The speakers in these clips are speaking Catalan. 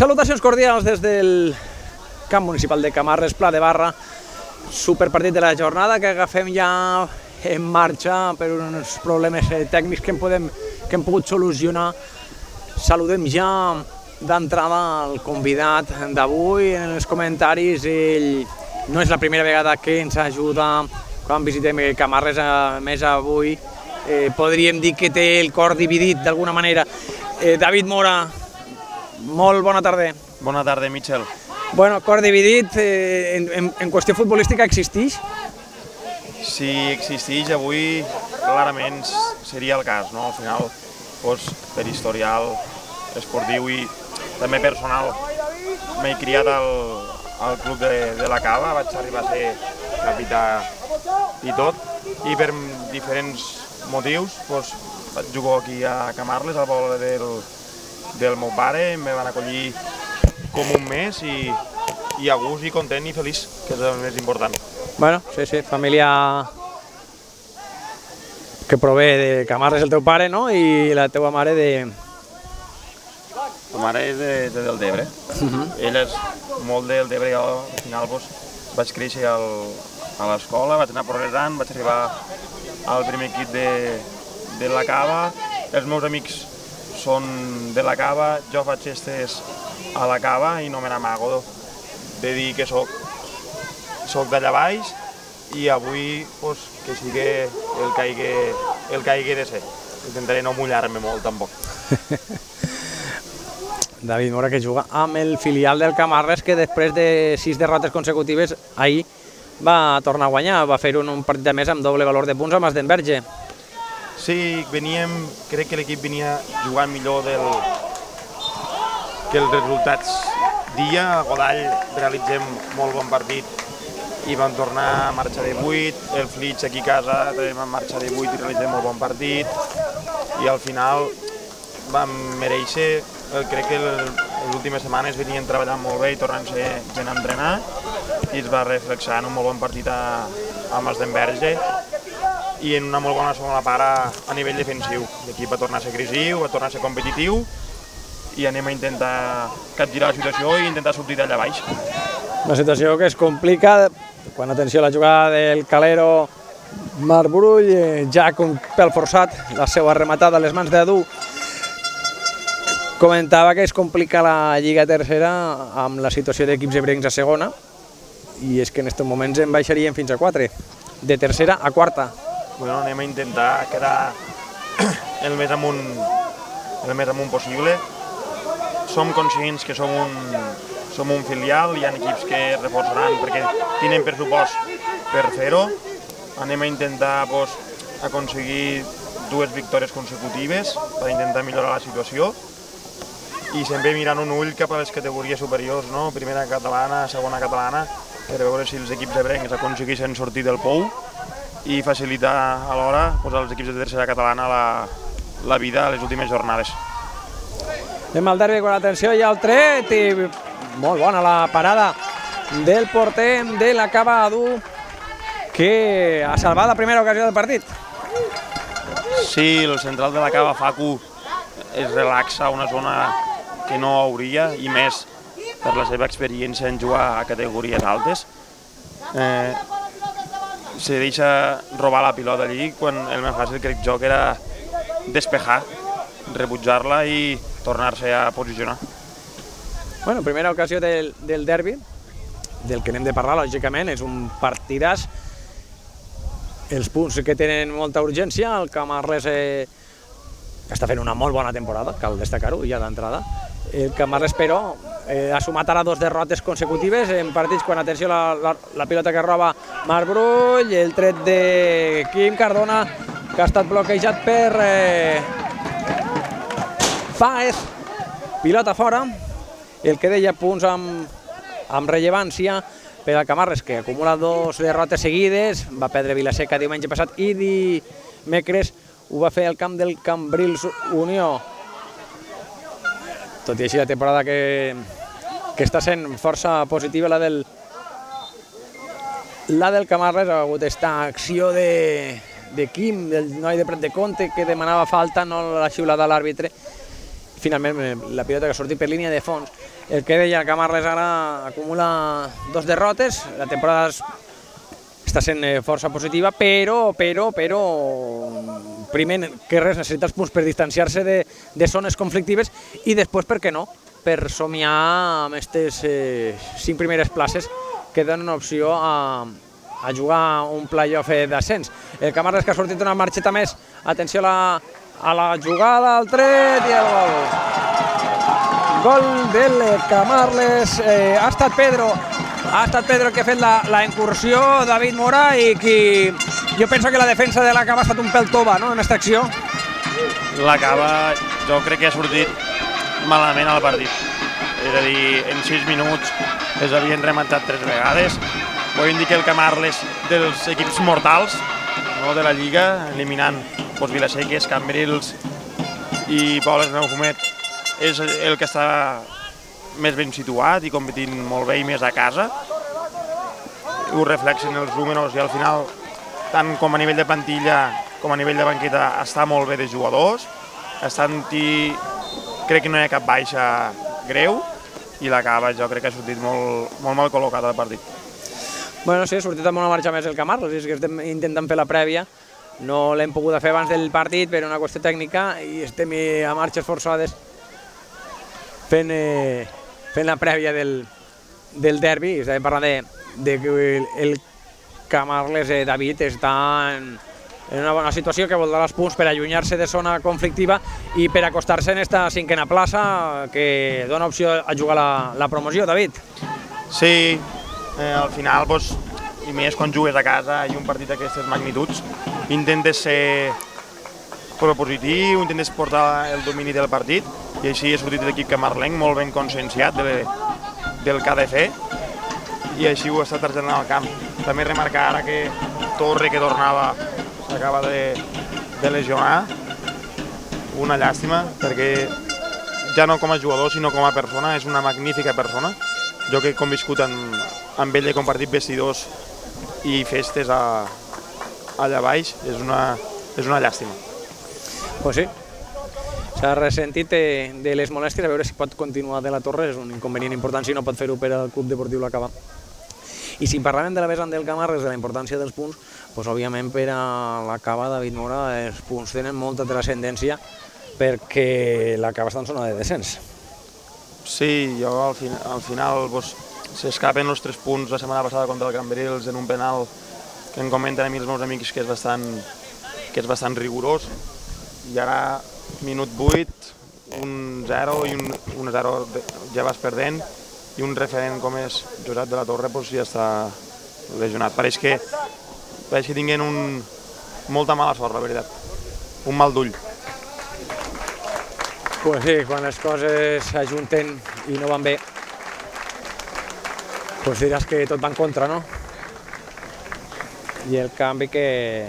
Salutacions cordials des del camp municipal de Camarles, Pla de Barra. Superpartit de la jornada que agafem ja en marxa per uns problemes tècnics que hem pogut solucionar. Saludem ja d'entrada el convidat d'avui en els comentaris. Ell no és la primera vegada que ens ajuda quan visitem Camarles, a més avui podríem dir que té el cor dividit d'alguna manera. David Mora, molt bona tarda. Bona tarda, Michel. Bueno, cor dividit, en qüestió futbolística existeix? Si existeix avui, clarament seria el cas, no? Al final, per historial esportiu i també personal, m'he criat al club de la Cava, vaig arribar a ser capità i tot, i per diferents motius vaig jugar aquí a Camarles, al poble del meu pare, em van acollir com un mes i a gust i content i feliç, que és el més important. Bueno, sí, família que prové de Camarles el teu pare, no? I la teua mare de... La mare és de Deltebre. Ell és molt de Deltebre, jo al final vaig créixer a l'escola, vaig anar progressant, vaig arribar al primer equip de la Cava. Els meus amics són de la Cava, jo faig festes a la Cava i no me n'amago de dir que soc d'allà baix i avui que sigui el que hagi de ser. Intentaré no mullar-me molt tampoc. David Mora, que juga amb el filial del Camarles, que després de 6 derrotes consecutives ahir va tornar a guanyar, va fer un partit de més amb doble valor de punts amb Masdenverge. Sí, crec que l'equip venia jugant millor que els resultats dia. A Godall realitzem molt bon partit i vam tornar a marxar de 8, el Flix aquí a casa també vam marxar de 8 i realitzem molt bon partit i al final vam mereixer. Crec que les últimes setmanes venien treballant molt bé i tornant-se gent a entrenar i es va reflexar en un molt bon partit a Masdenverge i en una molt bona segona part a nivell defensiu. L'equip va tornar a ser agressiu, va tornar a ser competitiu i anem a intentar capgirar la situació i intentar sortir d'allà baix. Una situació que es complica quan, atenció, la jugada del Calero Marc Brull, ja un pèl forçat, la seva rematada a les mans d'Adu. Comentava que es complica la Lliga Tercera amb la situació d'equips ebrencs a segona i és que en aquests moments en baixarien fins a 4, de tercera a quarta. Bueno, anem a intentar quedar el més amunt possible. Som conscients que som un filial, hi ha equips que es reforçaran perquè tenen pressupost per fer-ho. Anem a intentar aconseguir 2 victòries consecutives per intentar millorar la situació i sempre mirant un ull cap a les categories superiors, no? Primera catalana, segona catalana, per veure si els equips ebrencs aconsegueixen sortir del pou i facilitar alhora als equips de tercera catalana la vida a les últimes jornades. Anem al derbi, quan atenció, hi ha el tret i molt bona la parada del porter de la Cava, Adu, que ha salvat la primera ocasió del partit. Sí, el central de la Cava, Facu, es relaxa a una zona que no hauria i més per la seva experiència en jugar a categories altes. Se deixa robar la pilota allí quan el més fàcil, crec jo, que era despejar, rebutjar-la i tornar-se a posicionar. Bueno, primera ocasió del derbi, del que anem de parlar, lògicament, és un partidàs. Els punts que tenen molta urgència, el Camarles està fent una molt bona temporada, cal destacar-ho ja d'entrada. El Camarles, però, ha sumat ara 2 derrotes consecutives en partits quan, atenció, la pilota que roba Marc Brull, el tret de Quim Cardona, que ha estat bloquejat per Fáez, pilota fora, el que deia punts amb rellevància per al Camarles, que acumula 2 derrotes seguides, va perdre Vilaseca diumenge passat i dimecres ho va fer al camp del Cambrils Unió. Tot i així, la temporada que està sent força positiva, la del Camarles. Ha hagut aquesta acció de Quim, del noi de Prat de Comte, que demanava falta, no la xiulada a l'àrbitre. Finalment, la pilota que ha sortit per línia de fons. el que deia, el Camarles ara acumula 2 derrotes, la temporada està sent força positiva, però primer que res necessita els punts per distanciar-se de zones conflictives i després, per què no, per somiar amb aquestes 5 primeres places que donen opció a jugar un play-off d'ascens. El Camarles que ha sortit una marxeta més, atenció a la jugada, al tret i el gol. Gol del Camarles, ha estat Pedro el que ha fet la incursió, David Mora, i qui jo penso que la defensa de la Cava ha estat un pèl tova, no?, en aquesta acció. La Cava jo crec que ha sortit malament al partit. És a dir, en 6 minuts els havien rematat 3 vegades. Podem dir que el Camarles dels equips mortals, no, de la Lliga, eliminant Vilaseques, Cambrils i Pobles de Neufumet, és el que està més ben situat i competint molt bé i més a casa. Ho reflexen els números i al final, tant com a nivell de plantilla com a nivell de banqueta, està molt bé de jugadors. Crec que no hi ha cap baixa greu i la Cava jo crec que ha sortit molt mal col·locat al partit. Bueno, sí, ha sortit amb una marxa més el Camarles, és que estem intentant fer la prèvia, no l'hem pogut fer abans del partit per una qüestió tècnica i estem a marxes forçades fent la prèvia del derbi. Estàvem parlant de que el Camarles, David, està en una bona situació que vol dar els punts per allunyar-se de zona conflictiva i per acostar-se en aquesta 5a plaça que dona opció a jugar la promoció, David. Sí, al final, i més quan jugues a casa i un partit d'aquestes magnituds, intentes ser propositiu, intentes portar el domini del partit i així ha sortit l'equip camarlenc molt ben conscienciat del que ha de fer i així ho està traslladant al camp. També remarcar ara que Torre, que tornava, s'acaba de lesionar, una llàstima, perquè ja no com a jugador sinó com a persona, és una magnífica persona. Jo que he conviscut amb ell, he compartit vestidors i festes allà baix, és una llàstima. Pues sí, s'ha ressentit de les molèsties, a veure si pot continuar de la Torre, és un inconvenient important si no pot fer-ho per al Club Deportiu La Cava. I si parlàvem de la vessant del Camarles, de la importància dels punts, doncs òbviament per a la Cava, David Mora, els punts tenen molta transcendència perquè la Cava està en zona de descens. Sí, jo al final s'escapen els 3 punts la setmana passada contra el Cambrils en un penal que em comenten a mi els meus amics que és bastant rigorós, i ara minut 8, 1-0 i 1-0 ja vas perdent, i un referent com és Josep de la Torre ja està lesionat. Pareix que tinguen molta mala sort, la veritat, un mal d'ull. Pues sí, quan les coses s'ajunten i no van bé, pues diràs que tot va en contra, no? I el canvi que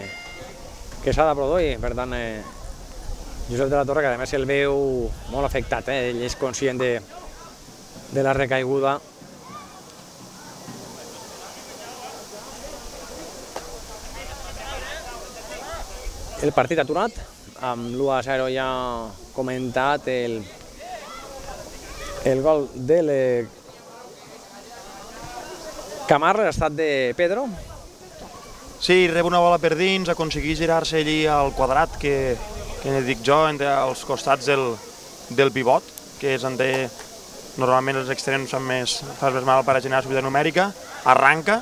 s'ha de produir, per tant, Josep de la Torre, que a més el veu molt afectat, ell és conscient de la recaiguda. El partit aturat, amb l'1-0 ja comentat, el gol del Camarles ha estat de Pedro. Sí, rep una bola per dins, aconsegueix girar-se allí al quadrat que ne dic jo, entre els costats del pivot, que és on normalment els extrems fas més mal per a generar subida numèrica, arranca,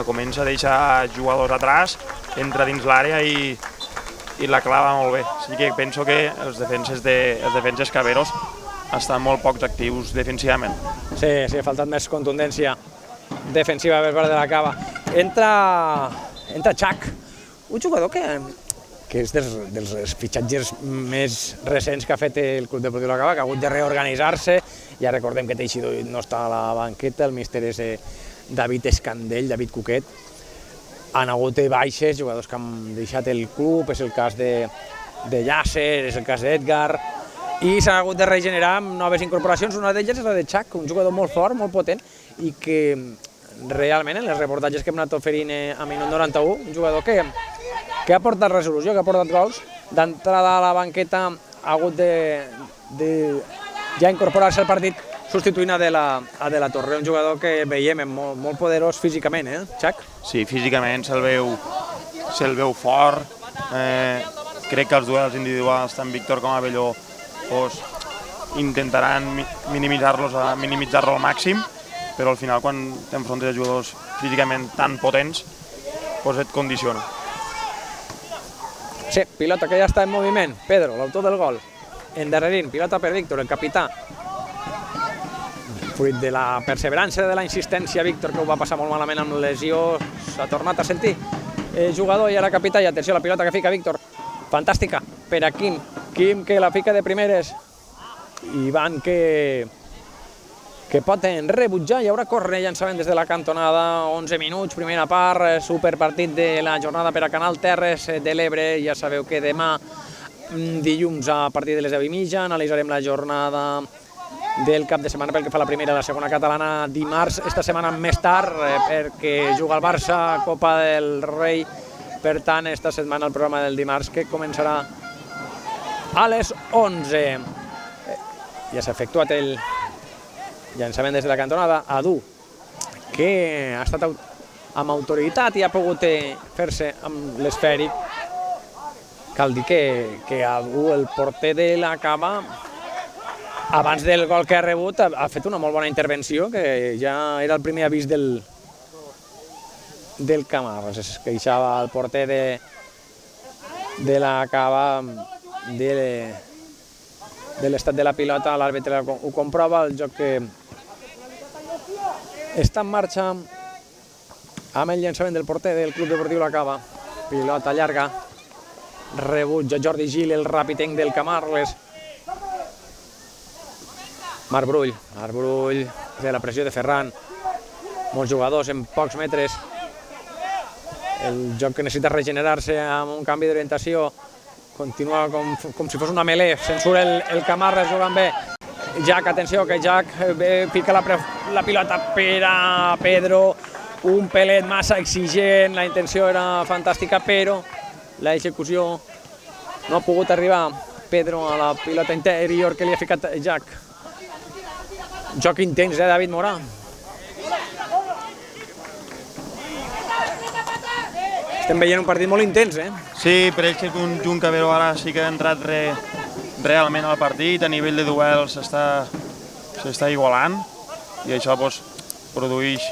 comença a deixar jugadors atrás, entra dins l'àrea i la clava molt bé. Així que penso que els defenses caberos estan molt pocs actius defensivament. Sí, ha faltat més contundència defensiva per part de la Cava. Entra Chac, un jugador que és dels fitxatges més recents que ha fet el Club Deportiu La Cava, que ha hagut de reorganitzar-se. Ja recordem que Teixidor no està a la banqueta, el míster és David Escandell, David Cuquet. Han hagut baixes, jugadors que han deixat el club, és el cas de Llàcer, és el cas d'Edgar, i s'han hagut de regenerar amb noves incorporacions. Una d'elles és la de Chac, un jugador molt fort, molt potent, i que realment en els reportatges que hem anat oferint a minut 91, un jugador que ha portat resolució, que ha portat gols, d'entrada a la banqueta ha hagut de ja incorporar-se al partit substituint a De La Torre, un jugador que veiem molt poderós físicament, Xac? Sí, físicament se'l veu fort. Crec que els duels individuals, tant Víctor com Abelló, intentaran minimitzar-lo al màxim, però al final quan t'enfrontes a jugadors físicament tan potents, et condiciona. Sí, pilota que ja està en moviment. Pedro, l'autor del gol. Endarrerint, pilota per Víctor, el capità. Fruit de la perseverança, de la insistència, Víctor, que ho va passar molt malament amb lesió, s'ha tornat a sentir. Jugador i ara capità, i atenció, la pilota que fica Víctor. Fantàstica per a Quim. Quim que la fica de primeres. Ivan que pot rebutjar. Hi haurà corre, llançament des de la cantonada. 11 minuts, primera part. Superpartit de la jornada per a Canal Terres de l'Ebre. Ja sabeu que demà, dilluns, a partir de les 10:30, analitzarem la jornada del cap de setmana pel que fa a la primera i la segona catalana. Dimarts, esta setmana més tard, perquè juga el Barça, Copa del Rei. Per tant, esta setmana el programa del dimarts, que començarà a les 11. Ja s'ha efectuat el llançament des de la cantonada. Adu, que ha estat amb autoritat i ha pogut fer-se amb l'esfèric. Cal dir que Adu, el porter de la Cava, abans del gol que ha rebut, ha fet una molt bona intervenció, que ja era el primer avís del Camarles. Es queixava el porter de la Cava de l'estat de la pilota, l'àrbitre ho comprova, el joc que està en marxa amb el llançament del porter del Club Deportiu La Cava. Pilota llarga, rebutja Jordi Gil, el rapitenc del Camarles. Marc Brull de la pressió de Ferran, molts jugadors en pocs metres. El joc que necessita regenerar-se amb un canvi d'orientació. Continua com si fos una melé, se'n surt el Camarles jugant bé. Jack, atenció, que Jack pica la pilota per a Pedro, un pelet massa exigent, la intenció era fantàstica, però l'execució no ha pogut arribar. Pedro a la pilota interior que li ha ficat Jack. Joc intens, David Morà. Estem veient un partit molt intens, Sí, però és que el conjunt que veu ara sí que ha entrat realment al partit, a nivell de duels s'està igualant i això produeix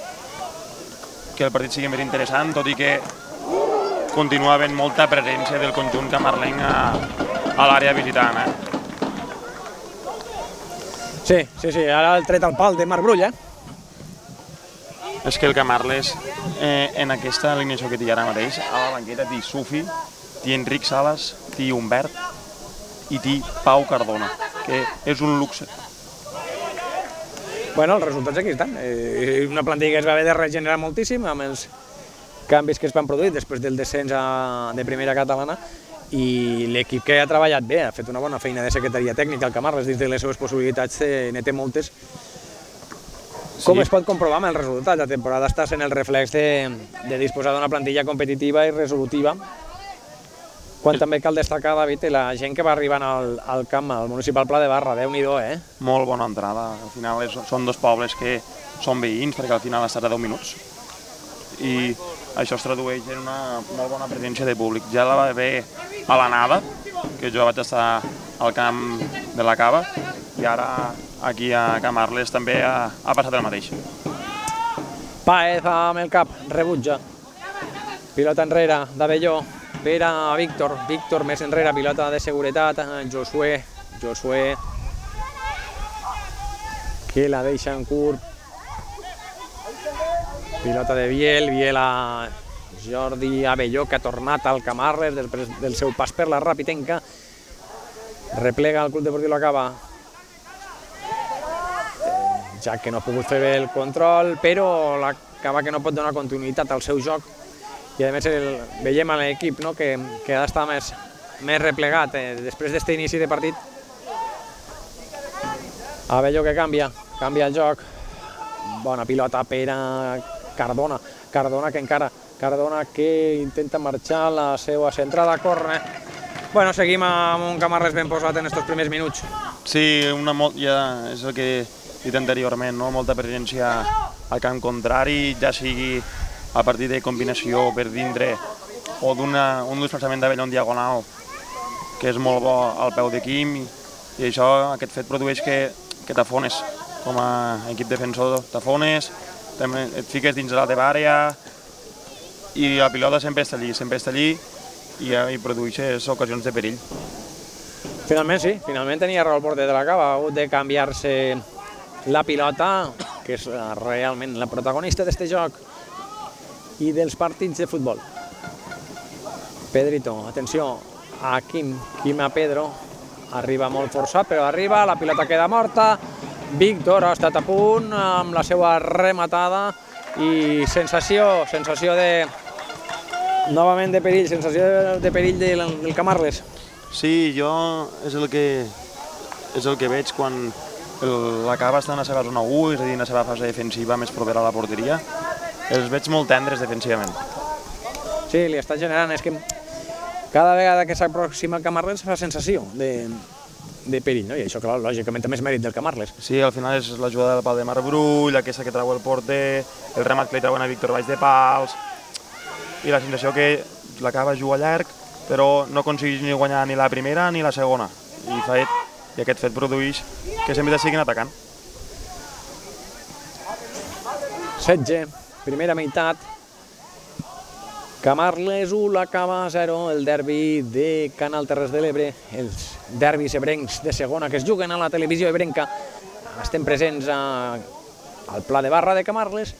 que el partit sigui més interessant, tot i que continua havent molta presència del conjunt camarlenc a l'àrea visitant. Sí, ara el tret al pal de Marc Brull, És que el Camarles, en aquesta alineació que té ara mateix, a la banqueta té Sufi, té Enric Sales, té Humbert i té Pau Cardona, que és un luxe. Bueno, els resultats aquí estan. Una plantilla que es va haver de regenerar moltíssim amb els canvis que es van produir després del descens de primera catalana, i l'equip que ha treballat bé, ha fet una bona feina de secretaria tècnica. El Camarles, dins de les seves possibilitats, ne té moltes. Com es pot comprovar amb els resultats? La temporada està sent el reflex de disposar d'una plantilla competitiva i resolutiva, quan també cal destacar, David, la gent que va arribant al camp, al municipal Pla de Barra. Déu-n'hi-do, Molt bona entrada. Al final són dos pobles que són veïns, perquè al final ha estat a 10 minuts. I això es tradueix en una molt bona presència de públic. Ja la va haver a l'anada, que jo vaig estar al camp de la Cava, i ara aquí a Camarles també ha passat el mateix. Paez amb el cap, rebutja. Pilota enrere d'Abelló per a Víctor. Víctor més enrere, pilota de seguretat. Josué que la deixa en curt. Pilota de Biel a Jordi Abelló, que ha tornat al Camarles després del seu pas per la Rapitenca. Replega el Club Deportiu La Cava. Ja que no ha pogut fer bé el control, però la Cava que no pot donar continuïtat al seu joc. I a més veiem a l'equip que ha d'estar més replegat després d'aquest inici de partit. Abelló que canvia el joc. Bona pilota per a Cardona. Cardona que intenta marxar la seva centrada, corre. Bueno, seguim amb un Camarles ben posat en aquests primers minuts. Sí, ja és el que dit anteriorment, no? Molta presència al camp contrari, ja sigui a partir de combinació per dintre o un desplaçament d'Abelló en diagonal, que és molt bo al peu de Quim, i això, aquest fet produeix que t'afones. Com a equip defensor t'afones, et fiques dins de la teva àrea i la pilota sempre està allí i produeixes ocasions de perill. Finalment sí, finalment tenia raó el porter de la Cava, ha hagut de canviar-se la pilota, que és realment la protagonista d'este joc i dels partits de futbol. Pedrito, atenció a Quim a Pedro, arriba molt forçat, però arriba, la pilota queda morta, Víctor ha estat a punt amb la seva rematada i sensació de, novament de perill, sensació de perill del Camarles. Sí, jo és el que veig quan la Cava està en la seva zona 1, és a dir, en la seva fase defensiva més propera a la porteria. Els veig molt tendres defensivament. Sí, li està generant, és que cada vegada que s'aproxima el Camarles fa sensació de perill, no? I això, clar, lògicament també és mèrit del Camarles. Sí, al final és la jugada del pal de Marbrull, aquesta que trau el porter, el remat que li trauen a Víctor baix de pals, i la sensació que la Cava juga llarg, però no aconsegueix ni guanyar ni la primera ni la segona, i aquest fet produeix que sempre siguin atacant. 16, primera meitat, Camarles 1, la Cava 0, el derbi de Canal Terres de l'Ebre, els derbis ebrencs de segona que es juguen a la televisió ebrenca. Estem presents al Pla de Barra de Camarles,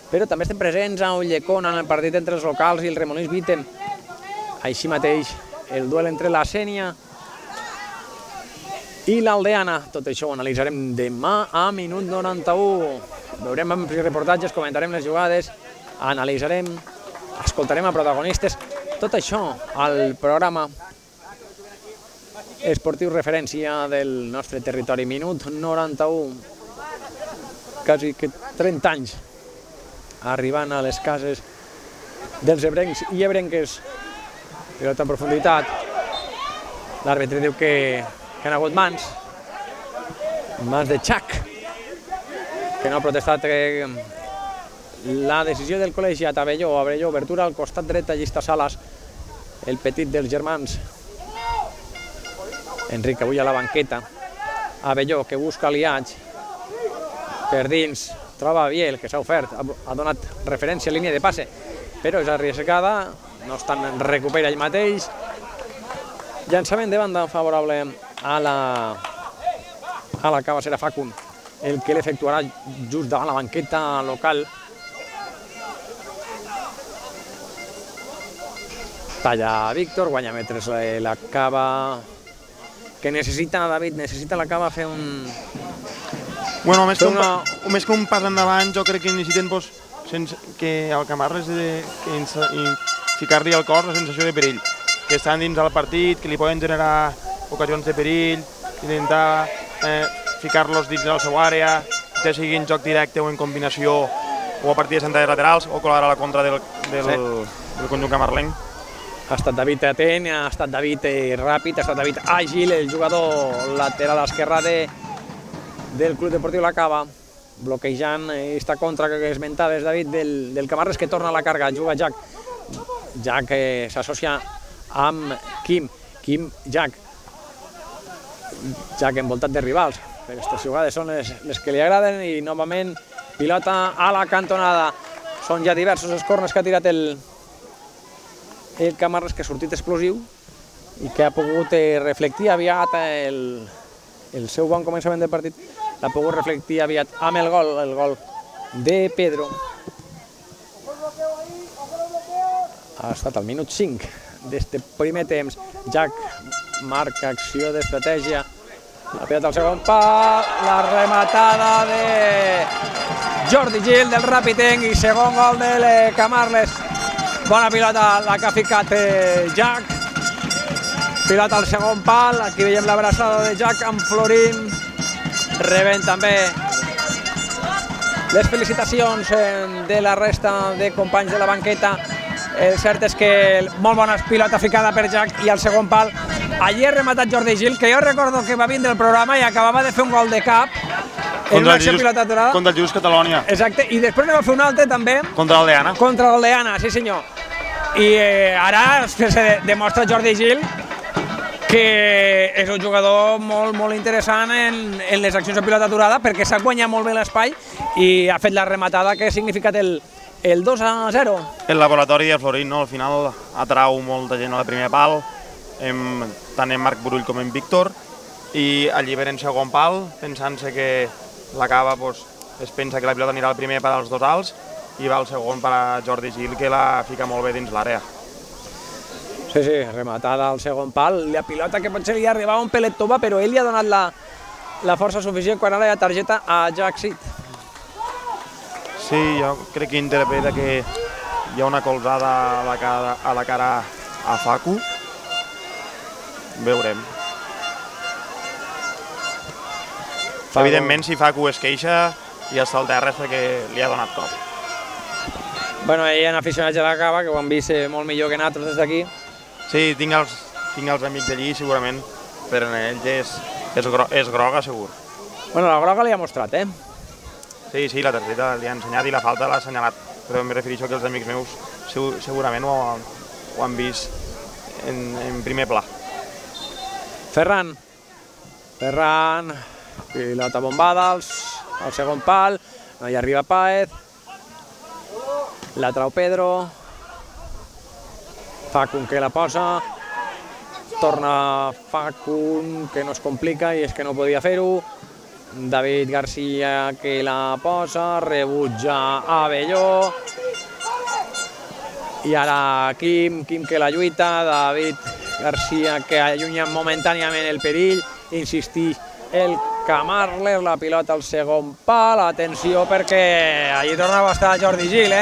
però també estem presents a Ulldecona en el partit entre els locals i el Remolins Vitem. Així mateix, el duel entre la Sénia i l'Aldeana. Tot això ho analitzarem demà a minut 91. Veurem amplis reportatges, comentarem les jugades, analitzarem, escoltarem a protagonistes. Tot això al programa esportiu referència del nostre territori. Minut 91. Quasi que 30 anys arribant a les cases dels ebrencs i ebrenques. Pilota en profunditat. L'àrbitre diu que han hagut mans de Chac, que no ha protestat la decisió del col·legiat. Abelló, obertura al costat dret, allí està Salas, el petit dels germans. Enric avui a la banqueta. Abelló, que busca aliats per dins, troba Biel, que s'ha ofert, ha donat referència a línia de passe, però és arriscada, no obstant recupera ell mateix. Llançament de banda favorable a la Cava, serà Facun el que l'efectuarà just davant la banqueta local. Talla Víctor, guanya metres la Cava, que necessita, David, necessita la Cava fer un... Bueno, més que un pas endavant, jo crec que necessiten que el Camarles ficar-li al cos la sensació de perill, que estan dins del partit, que li poden generar ocasions de perill, intentar ficar-los dins de la seva àrea, ja sigui en joc directe o en combinació, o a partir de centrades laterals, o colar a la contra del conjunt camarlenc. Ha estat David atent, ha estat David ràpid, ha estat David àgil, el jugador lateral esquerre del Club Deportiu La Cava, bloquejant aquesta contra que esmentaves, David, del Camarles, que torna a la càrrega, juga Jack, que s'associa amb Quim, Jack envoltat de rivals. Aquestes jugades són les que li agraden i novament pilota a la cantonada. Són ja diversos els corners que ha tirat el Camarles, que ha sortit explosiu i que ha pogut reflectir aviat el seu bon començament del partit, l'ha pogut reflectir aviat amb el gol de Pedro. Ha estat al minut 5 d'este primer temps. Jack marca acció d'estratègia. La pilota al segon pal, la rematada de Jordi Gil del Ràpitenc i segon gol del Camarles. Bona pilota la que ha ficat Jack. Pilota al segon pal, aquí veiem l'abraçada de Jack amb Florín. Rebent també les felicitacions de la resta de companys de la banqueta. El cert és que molt bona pilota ficada per Jack i al segon pal. Allí ha rematat Jordi Gil, que jo recordo que va vindre al programa i acabava de fer un gol de cap en una acció pilota aturada. Contra el Just Catalònia. Exacte, i després ne va fer un altre també. Contra l'Aldeana. Contra l'Aldeana, sí senyor. I ara se demostra Jordi Gil que és un jugador molt interessant en les accions de pilota aturada perquè s'ha guanyat molt bé l'espai i ha fet la rematada que ha significat el 2-0. El laboratori de Florín, no? Al final atrau molta gent al primer pal, tant en Marc Brull com en Víctor, i alliberen segon pal, pensant-se que l'acaba, es pensa que la pilota anirà al primer per als dos alts i va al segon per a Jordi Gil, que la fica molt bé dins l'àrea. Sí, rematada al segon pal, la pilota que potser li arribava un pelet tova, però ell li ha donat la força suficient quan ara hi ha targeta a Jack Seed. Sí, jo crec que interpreta que hi ha una colzada a la cara a Facu. Veurem. Evidentment, si Facu es queixa i està al terra és perquè li ha donat cop. Bueno, hi ha aficionats de la Cava que ho han vist molt millor que nosaltres des d'aquí. Sí, tinc els amics d'allí, segurament, però en ells és groga, segur. Bueno, la groga li ha mostrat, eh? Sí, la targeta li ha ensenyat i la falta l'ha assenyalat, però em refereixo que els amics meus segurament ho han vist en primer pla. Ferran, pilota bombada al segon pal, no hi arriba Páez, la trau Pedro, Facun que la posa, torna Facun que no es complica i és que no podia fer-ho, David Garcia que la posa, rebutja Abelló, i ara Quim que la lluita, David Garcia que allunya momentàniament el perill, insistix el Camarles, la pilota al segon pal, atenció perquè allí tornava a estar Jordi Gil,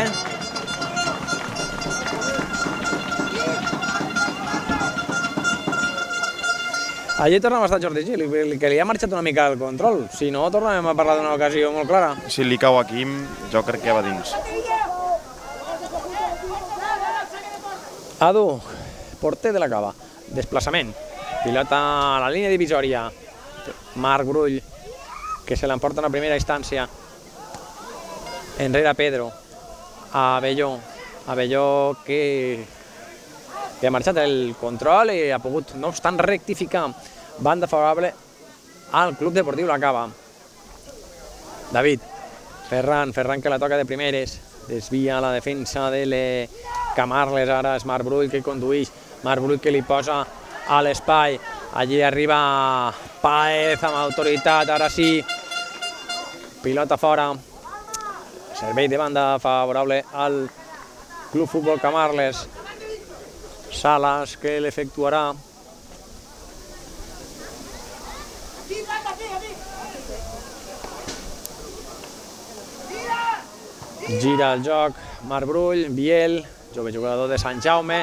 Allí tornava a estar Jordi Gil, que li ha marxat una mica el control, si no tornàvem a parlar d'una ocasió molt clara. Si li cau a Quim, jo crec que va dins. Adu, porter de la Cava, desplaçament, pilota a la línia divisòria, Marc Brull, que se l'emporta en la primera instància, enrere Pedro, Abelló que ha marxat el control i ha pogut, no obstant, rectificar. Banda favorable al Club Deportiu La Cava. David, Ferran que la toca de primeres, desvia la defensa de Camarles, ara és Marc Brull que condueix, Marc Brull que li posa a l'espai, allí arriba Páez amb autoritat, ara sí, pilota fora, servei de banda favorable al Club Futbol Camarles, Salas que l'efectuarà. Gira el joc Marc Brull, Biel, jove jugador de Sant Jaume,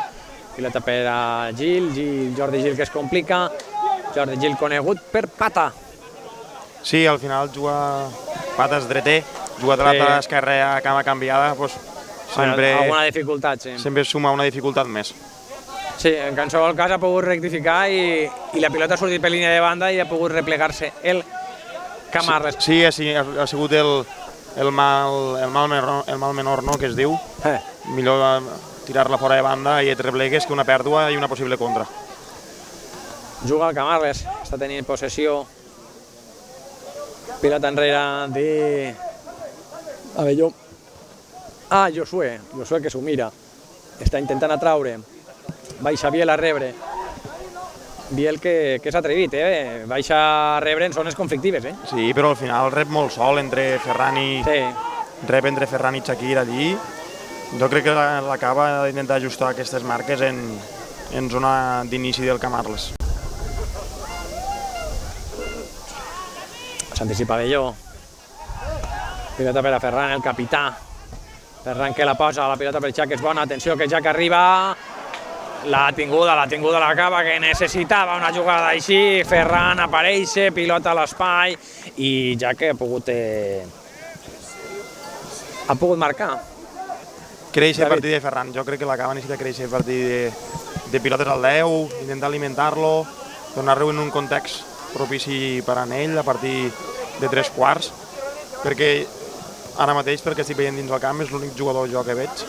pilota per a Jordi Gil que es complica, Jordi Gil conegut per Pata. Sí, al final juga Pata és dreter, juga de l'altra esquerra a cama canviada, sempre... Alguna dificultat, sí. Sempre suma una dificultat més. Sí, en qualsevol cas ha pogut rectificar i la pilota ha sortit per línia de banda i ha pogut replegar-se el Camarles. Sí, ha sigut el mal menor, no?, que es diu. Millor tirar-la fora de banda i et replegues que una pèrdua i una possible contra. Juga el Camarles, està tenint possessió. Pilota enrere de Abelló. Josué que s'ho mira. Està intentant atraure. Baixa Biel a rebre. Biel que és atrevit, baixa a rebre en zones conflictives, Sí, però al final rep molt sol entre Ferran i... Sí. Rep entre Ferran i Chakir allí. Jo crec que l'acaba d'intentar ajustar aquestes marques en zona d'inici del Camarles. S'anticipa Abelló. Pilota per a Ferran, el capità. Ferran que la posa, la pilota per Jack és bona, atenció que Jack arriba. L'ha tinguda la Cava, que necessitava una jugada així. Ferran apareix, pilota a l'espai i Jack ha pogut marcar. Créixer a partir de Ferran. Jo crec que la Cava necessita créixer a partir de pilotes al 10, intentar alimentar-lo, donar-lo en un context propici per a ell a partir de 3 quarts perquè ara mateix, perquè estic veient dins el camp, és l'únic jugador jo que veig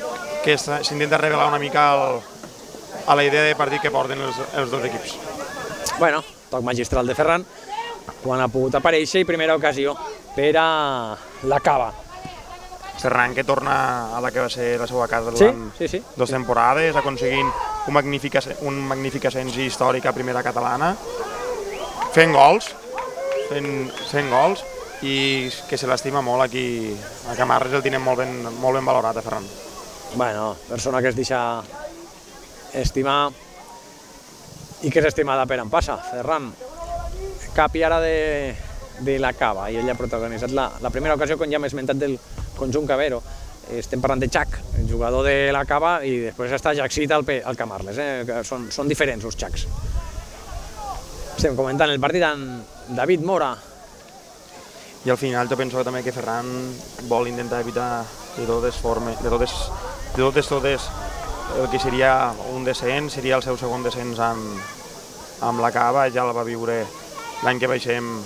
que s'intenta revelar una mica a la idea de partit que porten els dos equips. Bueno, toc magistral de Ferran, quan ha pogut aparèixer i primera ocasió per a la Cava. Ferran, que torna a la que va ser la seva casa durant 2 temporades, aconseguint un magnífic ascens històric a primera catalana, fent gols, i que se l'estima molt aquí a Camarles, el tenen molt ben valorat a Ferran. Bueno, persona que es deixa estimar i que és estimada per en passa. Ferran, capi ara de la Cava, i ell ha protagonitzat la primera ocasió quan ja hem esmentat del conjunt Cabero. Estem parlant de Xac, el jugador de la Cava, i després està Jackcit al Camarles, que són diferents els Xacs. Estem comentant el partit amb David Mora. I al final jo penso també que Ferran vol intentar evitar de totes el que seria un descens, seria el seu segon descens amb la Cava, ja la va viure l'any que baixem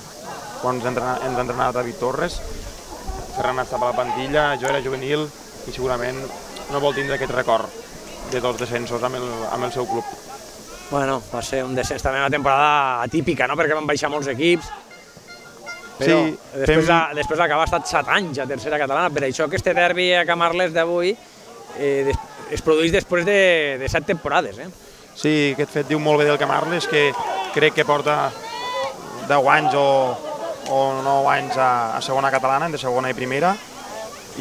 quan ens ha entrenat David Torres. Ferran està per la plantilla, jo era juvenil i segurament no vol tindre aquest record de 2 descensos amb el seu club. Bueno, va ser un descens també una temporada atípica, no? Perquè van baixar molts equips, però sí, després l'Acava ha estat 7 anys a tercera catalana, per això aquest derbi a Camarles d'avui es produeix després de 7 temporades. Sí, aquest fet diu molt bé del Camarles, que crec que porta 10 anys o 9 anys a segona catalana, entre segona i primera,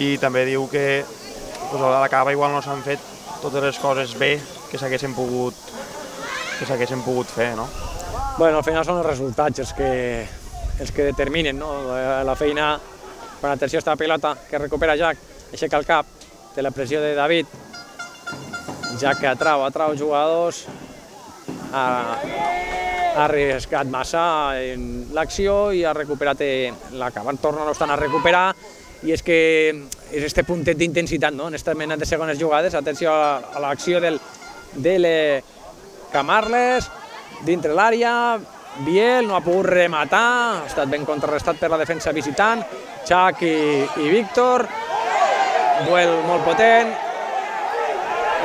i també diu que a l'Acava igual no s'han fet totes les coses bé que s'haguessin pogut fer, no? Bueno, al final són els resultats els que determinen, no? La feina, quan atenció està la pilota, que recupera Jack, aixeca el cap, té la pressió de David, Jack que atrau jugadors, ha arriscat massa en l'acció i ha recuperat la Cava. Torna no obstant a recuperar, i és que és este puntet d'intensitat, no? En aquesta mena de segones jugades, atenció a l'acció del Camarles, dintre l'àrea, Biel no ha pogut rematar, ha estat ben contrarrestat per la defensa visitant, Xac i Víctor, duel molt potent,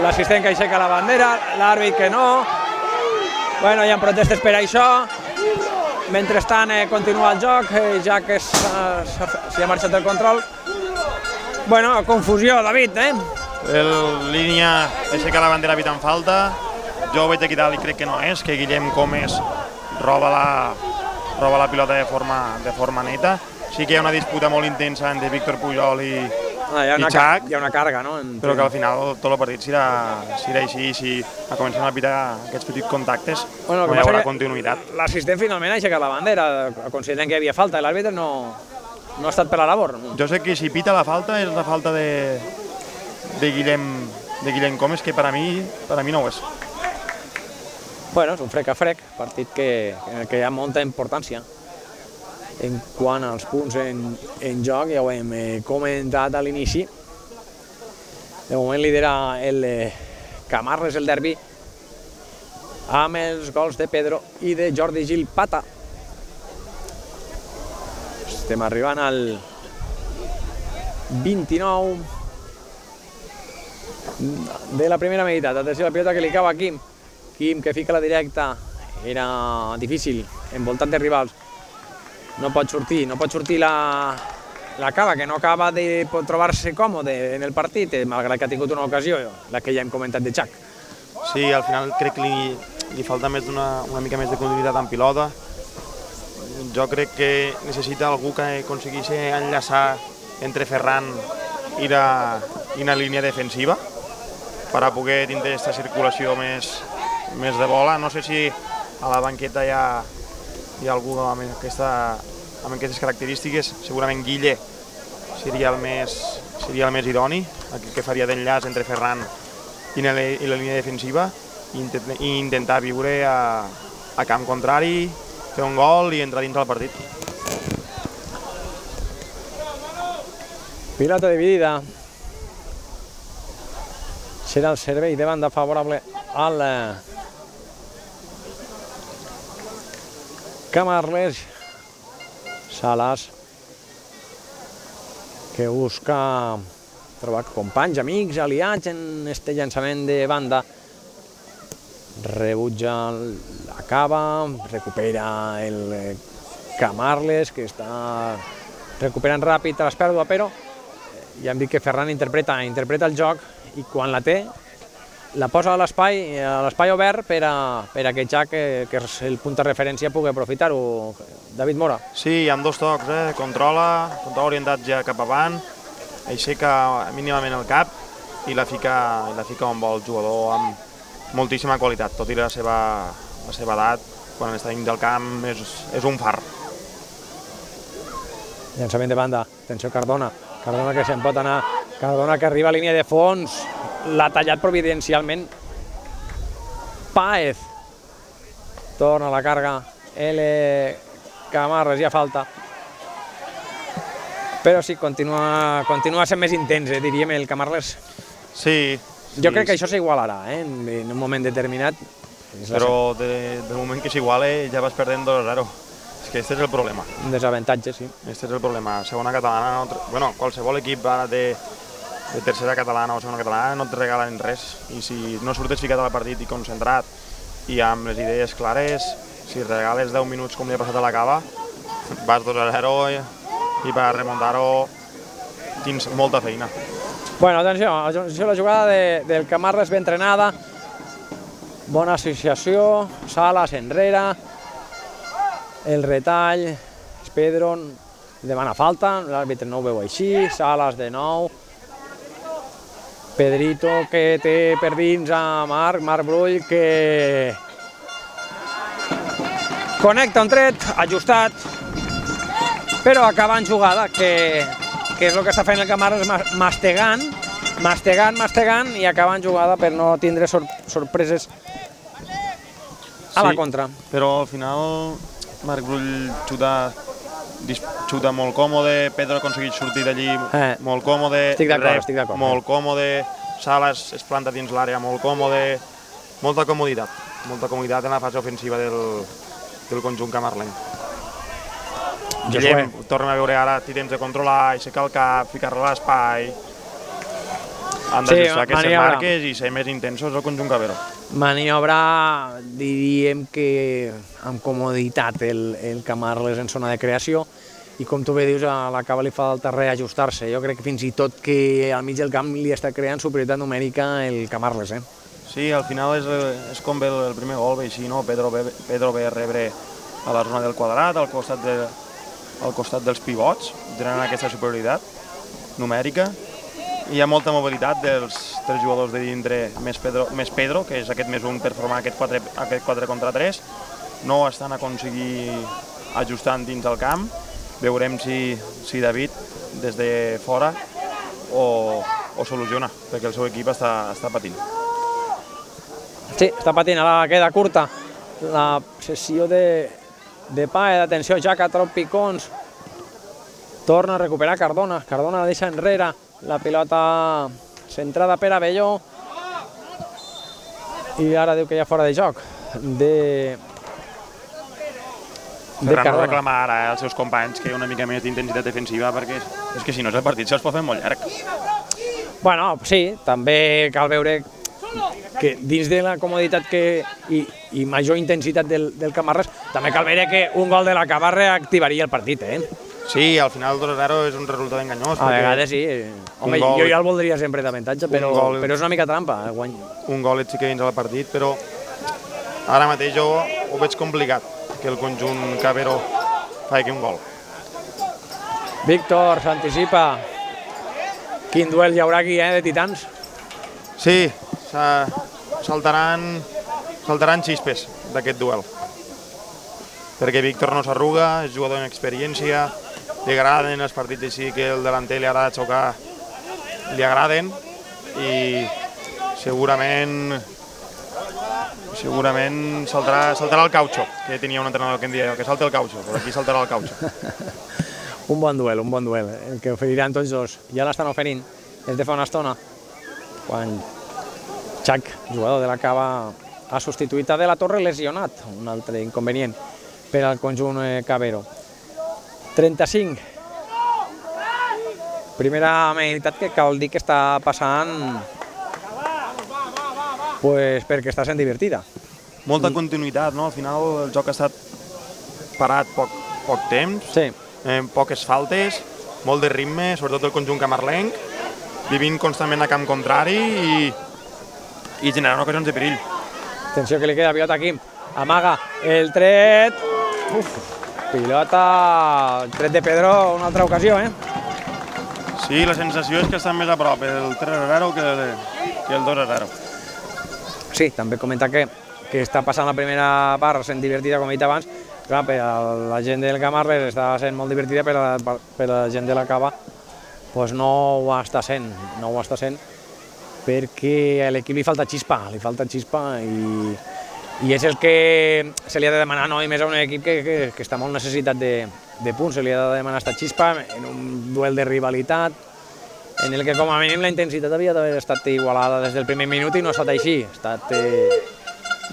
l'assistent que aixeca la bandera, l'àrbit que no, bueno, hi ha protestes per això, mentrestant continua el joc, Jack s'hi ha marxat el control, bueno, confusió, David, Línia aixeca la bandera evitant falta, jo ho veig aquí dalt i crec que no és, que Guillem Comes roba la pilota de forma neta. Sí que hi ha una disputa molt intensa entre Víctor Pujol i Xac. Hi ha una càrrega, no? Però que al final tot el partit serà així, si comencem a pitar aquests petits contactes, no hi haurà continuïtat. L'assistent finalment ha aixecat la bandera, considerant que hi havia falta, i l'àrbitre no ha estat per la labor. Jo sé que si pita la falta és la falta de Guillem Comes, que per a mi no ho és. Bueno, és un frec a frec, partit que hi ha molta importància en quant als punts en joc, ja ho hem comentat a l'inici. De moment lidera el Camarles el derbi amb els gols de Pedro i de Jordi Gil Pata. Estem arribant al 29 de la primera meitat. Atenció a la pilota que li cau a Quim, que fica la directa, era difícil, envoltat de rivals, no pot sortir la Cava, que no acaba de trobar-se còmode en el partit, malgrat que ha tingut una ocasió, la que ja hem comentat de Xac. Sí, al final crec que li falta una mica més de continuïtat en pilota. Jo crec que necessita algú que aconsegueixi enllaçar entre Ferran i la línia defensiva per a poder tindre aquesta circulació més de bola. No sé si a la banqueta hi ha algú amb aquestes característiques. Segurament Guille seria el més idoni, el que faria d'enllaç entre Ferran i la línia defensiva, i intentar viure a camp contrari, fer un gol i entrar dins del partit. Pilota dividida. Serà el servei de banda favorable al Camarles. Salas que busca trobar companys, amics, aliats en este llançament de banda. Rebutja la cava, recupera el Camarles, que està recuperant ràpid a l'espèrdua, però ja hem dit que Ferran interpreta el joc i quan la té la posa a l'espai obert per a que Jack, que és el punt de referència, pugui aprofitar-ho. David Mora. Sí, hi ha dos tocs, controla orientat ja cap avant, aixeca mínimament el cap i la fica on vol el jugador amb moltíssima qualitat, tot i la seva edat, quan està dins del camp és un far. Llançament de banda, atenció Cardona que se'n pot anar, Cardona que arriba a línia de fons, l'ha tallat providencialment Páez, torna a la carga L. Camarles, ja falta, però sí, continua sent més intens, diríem, el Camarles. Sí. Jo crec que això s'igualarà en un moment determinat. Però del moment que s'iguala ja vas perdent 2-0. És que este és el problema. Un desavantatge, sí. Este és el problema. Segona catalana, qualsevol equip ara de tercera catalana o segona catalana no et regalen res. I si no surtes ficat al partit i concentrat i amb les idees clares, si regales 10 minuts com li ha passat a la cava, vas 2-0 i per remuntar-ho tens molta feina. Bueno, atenció, la jugada del Camarles ben entrenada, bona associació, Salas enrere, el retall, Pedro demana falta, l'àrbitre no ho veu així, Salas de nou, Pedrito que té per dins a Marc Brull que connecta un tret, ajustat, però acabant jugada, que és el que està fent el Camarles, mastegant i acabant jugada per no tindre sorpreses a la contra. Però al final Marc Brull xuta molt còmode, Pedro ha aconseguit sortir d'allí molt còmode, estic d'acord. Molt còmode, Salas es planta dins l'àrea molt còmode, molta comoditat en la fase ofensiva del conjunt camarlenc. Guillem, tornem a veure ara, té temps de controlar, aixecar el cap, ficar-lo a l'espai. Han d'ajustar aquestes marques i ser més intensos al conjunt cabero. Maniobra, diríem que amb comoditat el Camarles en zona de creació i com tu bé dius, a la cava li falta reajustar-se. Jo crec que fins i tot que al mig del camp li està creant superioritat numèrica el Camarles. Sí, al final és com ve el primer gol, així, no? Pedro ve a rebre a la zona del quadrat, al costat dels pivots, tenen aquesta superioritat numèrica. Hi ha molta mobilitat dels jugadors de dintre, més Pedro, que és aquest més un per formar aquest 4 contra 3. No estan aconseguir ajustant dins el camp. Veurem si David, des de fora, ho soluciona, perquè el seu equip està patint. Sí, està patint, ara queda curta la sessió de Páez, atenció, Jack a tropicons, torna a recuperar Cardona la deixa enrere, la pilota centrada per Abelló i ara diu que ja fora de joc de Ferran reclama ara als seus companys que una mica més d'intensitat defensiva, perquè és que si no el partit se'ls pot fer molt llarg. Bueno, sí, també cal veure que dins de la comoditat i major intensitat del Camarles, també cal veure que un gol de la Cava reactivaria el partit, Sí, al final 2-0 és un resultat enganyós. A vegades sí. Home, jo ja el voldria sempre d'avantatge, però és una mica trampa el guany. Un gol et sí que vins al partit, però ara mateix jo ho veig complicat, que el conjunt cabero faci un gol. Víctor s'anticipa. Quin duel hi haurà aquí, de titans? Sí, saltaran xispes d'aquest duel. Perquè Víctor no s'arruga, és jugador en experiència, li agraden els partits així que el delanter li agrada xocar, li agraden i segurament saltarà el caucho, que tenia un entrenador que em deia que salta el caucho, però aquí saltarà el caucho. Un bon duel, el que oferiran tots dos. Ja l'estan oferint des de fa una estona, quan Jack, jugador de la Cava, ha substituït a De la Torre lesionat, un altre inconvenient per al conjunt cabero. 35. primera meitat que cal dir que està passant pues, perquè està sent divertida. Molta continuïtat, no? Al final el joc ha estat parat poc temps, Sí. Poques faltes, molt de ritme, sobretot el conjunt camarlenc, vivint constantment a camp contrari i generant ocasions de perill. Atenció que li queda pilota aquí. Amaga el tret. Pilota, el tret de Pedro, una altra ocasió, Sí, la sensació és que estan més a prop el 3-0 que el 2-0. Sí, també comenta que està passant la primera part sent divertida, com he dit abans. Clar, per a la gent del Camarles està sent molt divertida, per a la gent de la Cava pues no ho està sent, perquè a l'equip li falta xispa i és el que se li ha de demanar, no? I més a un equip que està molt necessitat de punts, se li ha de demanar esta xispa en un duel de rivalitat en el que com a mínim la intensitat havia d'haver estat igualada des del primer minut i no ha estat així.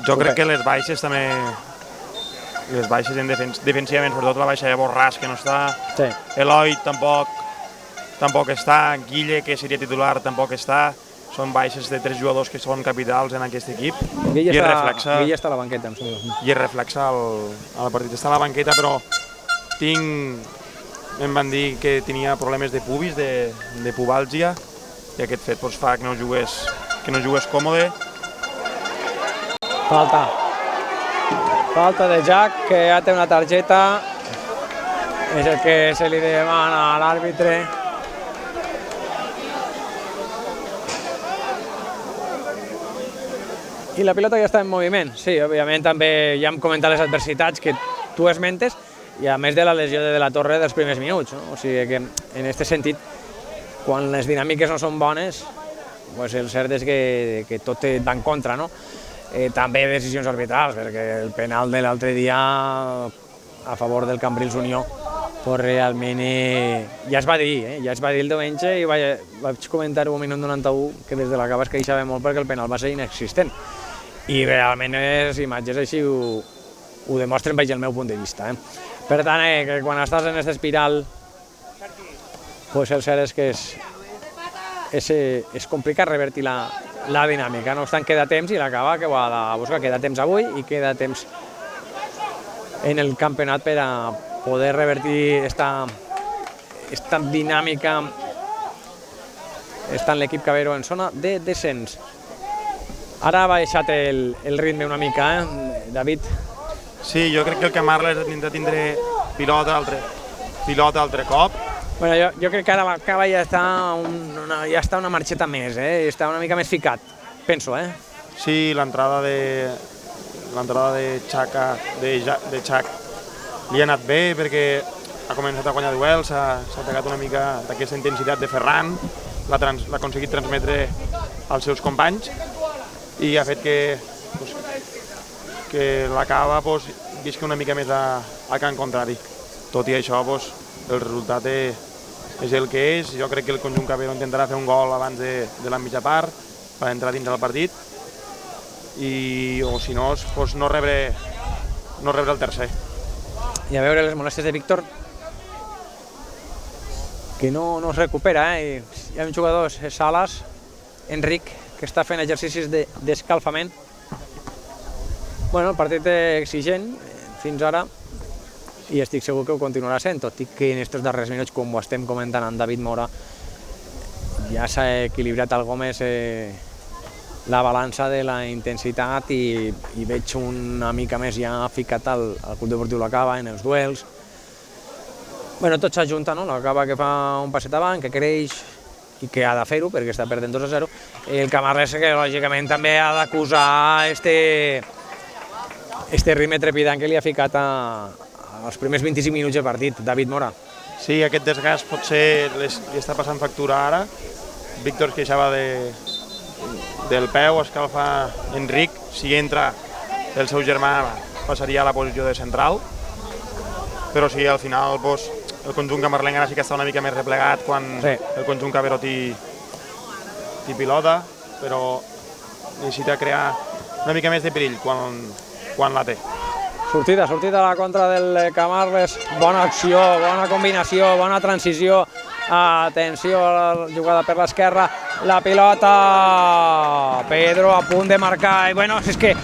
Jo crec que les baixes també, les baixes defensivament, sobretot la baixa de Borràs, que no està, Sí. Eloi tampoc està, Guille, que seria titular, tampoc està. Són baixes de 3 jugadors que són capitals en aquest equip. Guille està a la banqueta, em sembla. I es reflexa al partit. Està a la banqueta, però em van dir que tenia problemes de pubis, de pubàlgia, i aquest fet doncs, fa que no jugués còmode. Falta de Jack, que ja té una targeta. És el que se li demana a l'àrbitre. I la pilota ja està en moviment. Sí, òbviament també ja hem comentat les adversitats que tu esmentes i a més de la lesió de la Torre dels primers minuts. No? O sigui que en aquest sentit, quan les dinàmiques no són bones, pues el cert és que tot et va en contra. No? També decisions arbitrals, perquè el penal de l'altre dia a favor del Cambrils Unió pues realment ja es va dir el diumenge i vaig comentar-ho al minut 91 que des de la Cava es queixava molt perquè el penal va ser inexistent i realment les imatges així ho demostren veig el meu punt de vista. Per tant, que quan estàs en aquesta espiral pues el cert és que és complicat revertir la dinàmica, no obstant queda temps i la Cava que ho ha de buscar, queda temps avui i queda temps en el campionat per a poder revertir esta dinàmica estant l'equip Cabero en zona de descens. Ara ha baixat el ritme una mica, David? Sí, jo crec que el Camarles ha de tindre pilota altre cop. Bueno, jo crec que ara la Cava ja està una marxeta més, està una mica més ficat, penso. Sí, l'entrada de Chac li ha anat bé perquè ha començat a guanyar duels, s'ha pegat una mica d'aquesta intensitat de Ferran, l'ha aconseguit transmetre als seus companys i ha fet que la Cava visqui una mica més al camp contrari. Tot i això, el resultat és el que és. Jo crec que el conjunt Cabero intentarà fer un gol abans de la mitja part per entrar dins del partit o si no, no rebre el tercer. I a veure les molèsties de Víctor, que no es recupera. Hi ha un jugador, Salas, Enric, que està fent exercicis d'escalfament. Bueno, el partit és exigent fins ara i estic segur que ho continuarà sent, tot i que en aquests darrers minuts, com ho estem comentant amb David Mora, ja s'ha equilibrat algo més la balança de la intensitat i veig una mica més ja ficat al Club Deportiu La Cava en els duels. Bueno, tot s'ajunta, no? La Cava que fa un passet avant, que creix i que ha de fer-ho perquè està perdent 2-0. El Camarles que lògicament també ha d'acusar este ritme trepidant que li ha ficat als primers 25 minuts de partit, David Mora. Sí, aquest desgast potser li està passant factura ara. Víctor es queixava del peu, escalfa Enric, si entra el seu germà passaria a la posició de central, però sí, al final el conjunt camarlenc ara sí que està una mica més replegat quan el conjunt Cabero té pilota, però necessita crear una mica més de perill quan la té. Sortida a la contra del Camarles, bona acció, bona combinació, bona transició Atenció a la jugada per l'esquerra, la pilota, Pedro a punt de marcar, i bueno, és que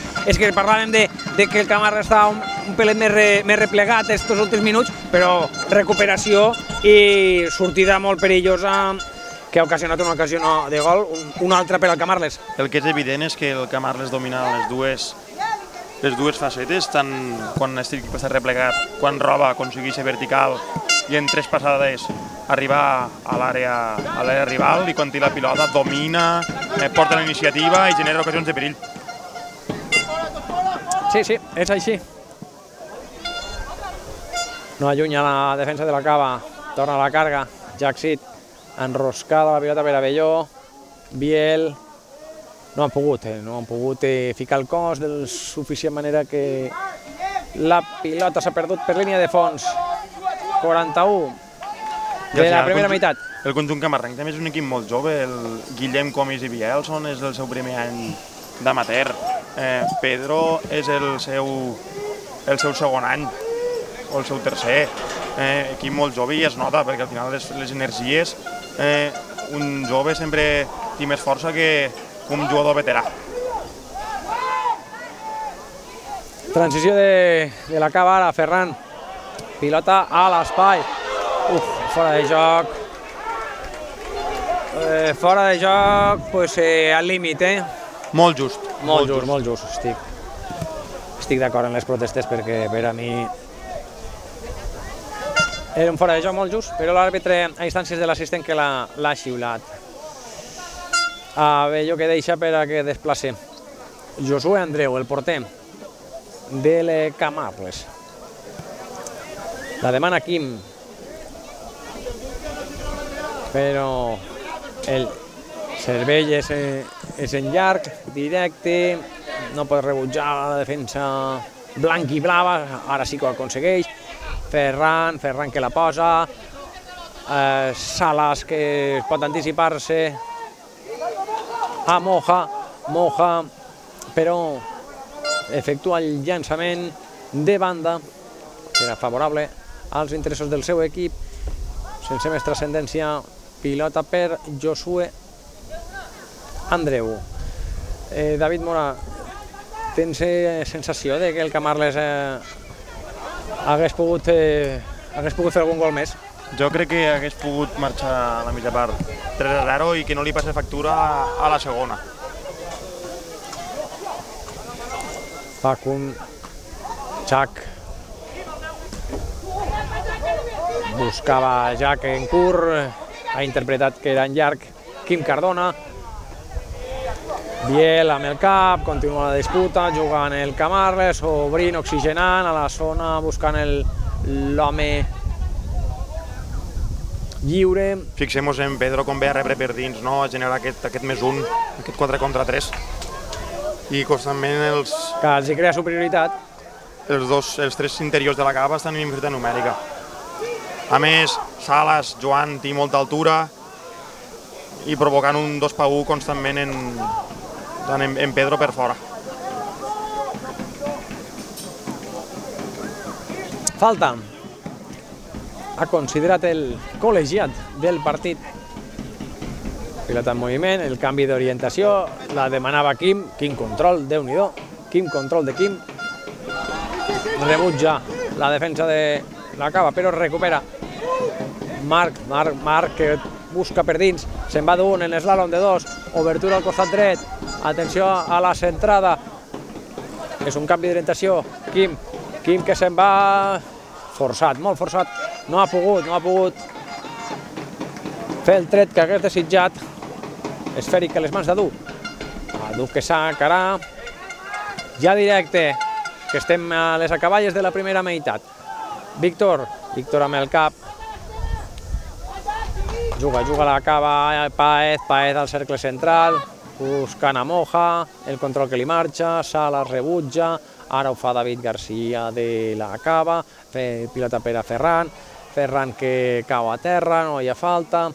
parlàvem de que el Camarles està un pelet més replegat estos últims minuts, però recuperació i sortida molt perillosa que ha ocasionat una ocasió de gol, una altra per al Camarles. El que és evident és que el Camarles domina les dues facetes, tant quan l'equip està replegat, quan roba, aconsegueix ser vertical i en 3 passades arribar a l'àrea rival, i quan té la pilota domina, porta la iniciativa i genera ocasions de perill. Sí, és així. No allunya la defensa de la Cava, torna a la carga, Jacksit, enroscada la pilota per Abelló, Biel, no han pogut ficar el cos de la suficient manera que la pilota s'ha perdut per línia de fons. 41 de la primera meitat. El conjunt camarlenc també és un equip molt jove, el Guillem Comis i Bielson és el seu primer any d'amateur, Pedro és el seu segon any, o el seu tercer, equip molt jove i es nota, perquè al final les energies, un jove sempre té més força que un jugador veterà. Transició de la Cava ara, Ferran, pilota a l'espai, fora de joc, al límit, Molt just. Molt just, estic d'acord en les protestes, perquè per a mi era un fora de joc molt just, però l'àrbitre a instàncies de l'assistent que l'ha xiulat. Abelló que deixa per a que desplace Josué Andreu, el porter del Camarles. La demana Quim, però el servei és en llarg, directe, no pot rebutjar la defensa blanc i blava, ara sí que ho aconsegueix. Ferran que la posa, Salas que pot anticipar-se a Moja, però efectua el llançament de banda, que era favorable als interessos del seu equip, sense més transcendència, pilota per Josué Andreu. David Mora, tens sensació de que el Camarles hagués pogut fer algun gol més? Jo crec que hagués pogut marxar a la mitja part 3-0 i que no li passi factura a la segona. Facun, Jack, buscava Jack en curt, ha interpretat que era en llarg Quim Cardona. Biel amb el cap, continua la disputa, jugant el Camarles, obrint, oxigenant a la zona, buscant l'home lliure. Fixem-nos en Pedro com ve a rebre per dins, no? A generar aquest +1, aquest 4 contra 3. I constantment que els hi crea superioritat. Els 3 interiors de la Cava estan en inferioritat numèrica. A més, Salas, Joan, té molta altura i provocant un 2-1 constantment en Pedro per fora. Falta. Ha considerat el col·legiat del partit. Pilota en moviment, el canvi d'orientació, la demanava Quim. Quin control, Déu-n'hi-do. Quin control de Quim. Rebutja la defensa de la Cava, però recupera Marc que busca per dins, se'n va d'un en l'eslàlom de 2, obertura al costat dret, atenció a la centrada, és un canvi d'orientació, Quim que se'n va forçat, molt forçat, no ha pogut fer el tret que hagués desitjat, esfèric a les mans d'Adu, Adu que s'encarà, ja directe, que estem a les acaballes de la primera meitat. Víctor amb el cap, juga la Cava, Paez al cercle central, buscant a Moja, el control que li marxa, Salas rebutja, ara ho fa David Garcia de la Cava, pilota per a Ferran que cau a terra, no hi ha falta,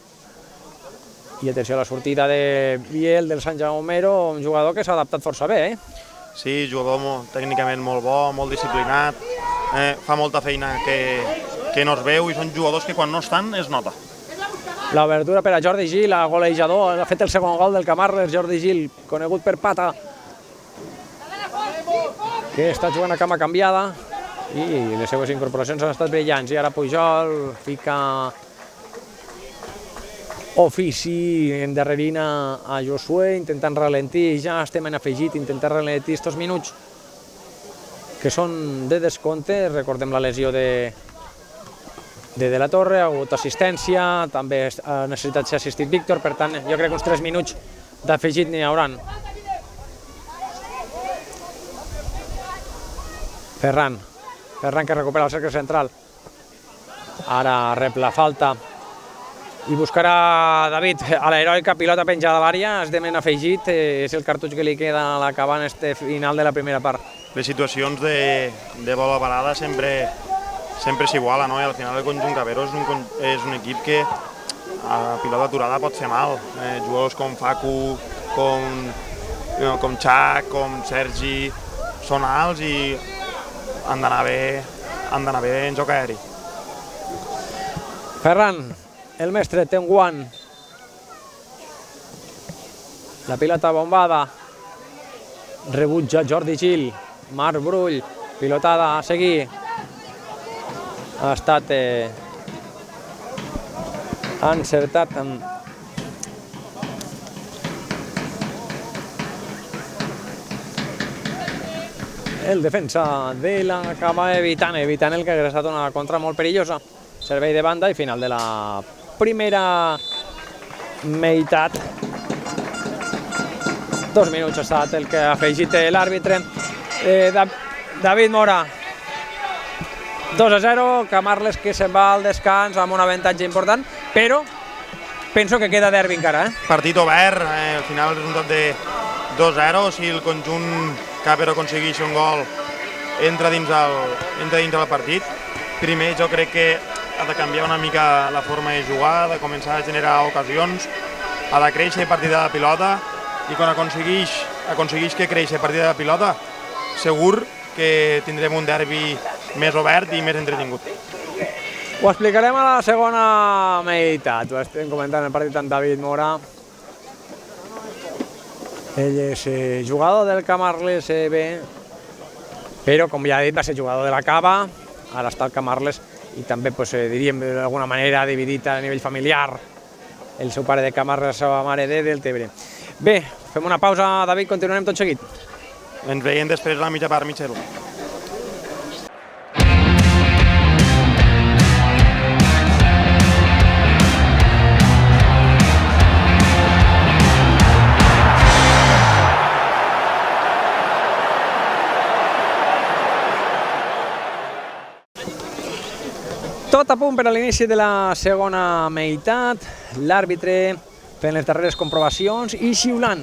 i atenció a la sortida de Biel del Sant Jaumero, un jugador que s'ha adaptat força bé, Sí, jugador tècnicament molt bo, molt disciplinat, fa molta feina que no es veu i són jugadors que quan no estan es nota. L'obertura per a Jordi Gil, golejador, ha fet el segon gol del Camarles, Jordi Gil, conegut per Pata, que està jugant a cama canviada, i les seues incorporacions han estat brillants. I ara Pujol fica ofici endarrerina a Josué, intentant ralentir, ja estem en afegit, intentar ralentir estos minuts que són de descompte. Recordem la lesió de la Torre, ha hagut assistència, també ha necessitat ser assistit Víctor, per tant jo crec que uns 3 minuts d'afegit n'hi hauran. Ferran que recupera el cercle central, ara rep la falta i buscarà David a l'heroica pilota penjada a l'àrea. Es demen afegit, és el cartutx que li queda a l'acabar en este final de la primera part. Les situacions de bola parada sempre s'iguala, no? I al final el conjunt Cabero és un equip que a pilota aturada pot fer mal. Jugadors com Facu, com Xac, com Sergi, són alts i han d'anar bé en joc aeri. Ferran, el mestre, té un guant. La pilota bombada. Rebutja Jordi Gil. Marc Brull, pilotada a seguir. Ha estat encertat amb el defensa de l'acaba evitant el que hagués estat una contra molt perillosa. Servei de banda i final de la primera meitat. 2 minuts ha estat el que ha afegit l'àrbitre. David Mora, 2-0, Camarles que se'n va al descans amb un avantatge important, però penso que queda derbi encara. Partit obert, al final el resultat de 2-0, si el conjunt Cabero aconsegueix un gol entra dins el partit. Primer jo crec que ha de canviar una mica la forma de jugar, de començar a generar ocasions, ha de créixer partida de pilota, i quan aconsegueix que creixi partida de pilota, segur que tindrem un derbi més obert i més entretingut. Ho explicarem a la segona meitat. Ho estem comentant el partit amb David Mora. Ell és jugador del Camarles B, però com ja he dit va ser jugador de la Cava, ara està al Camarles i també diríem d'alguna manera dividit a nivell familiar. El seu pare de Camarles, la seva mare de Deltebre. Bé, fem una pausa, David, continuarem tot seguit. Ens veiem després a la mitja part, Michel. Tot a punt per a l'inici de la segona meitat, l'àrbitre fent les darreres comprovacions i xiulant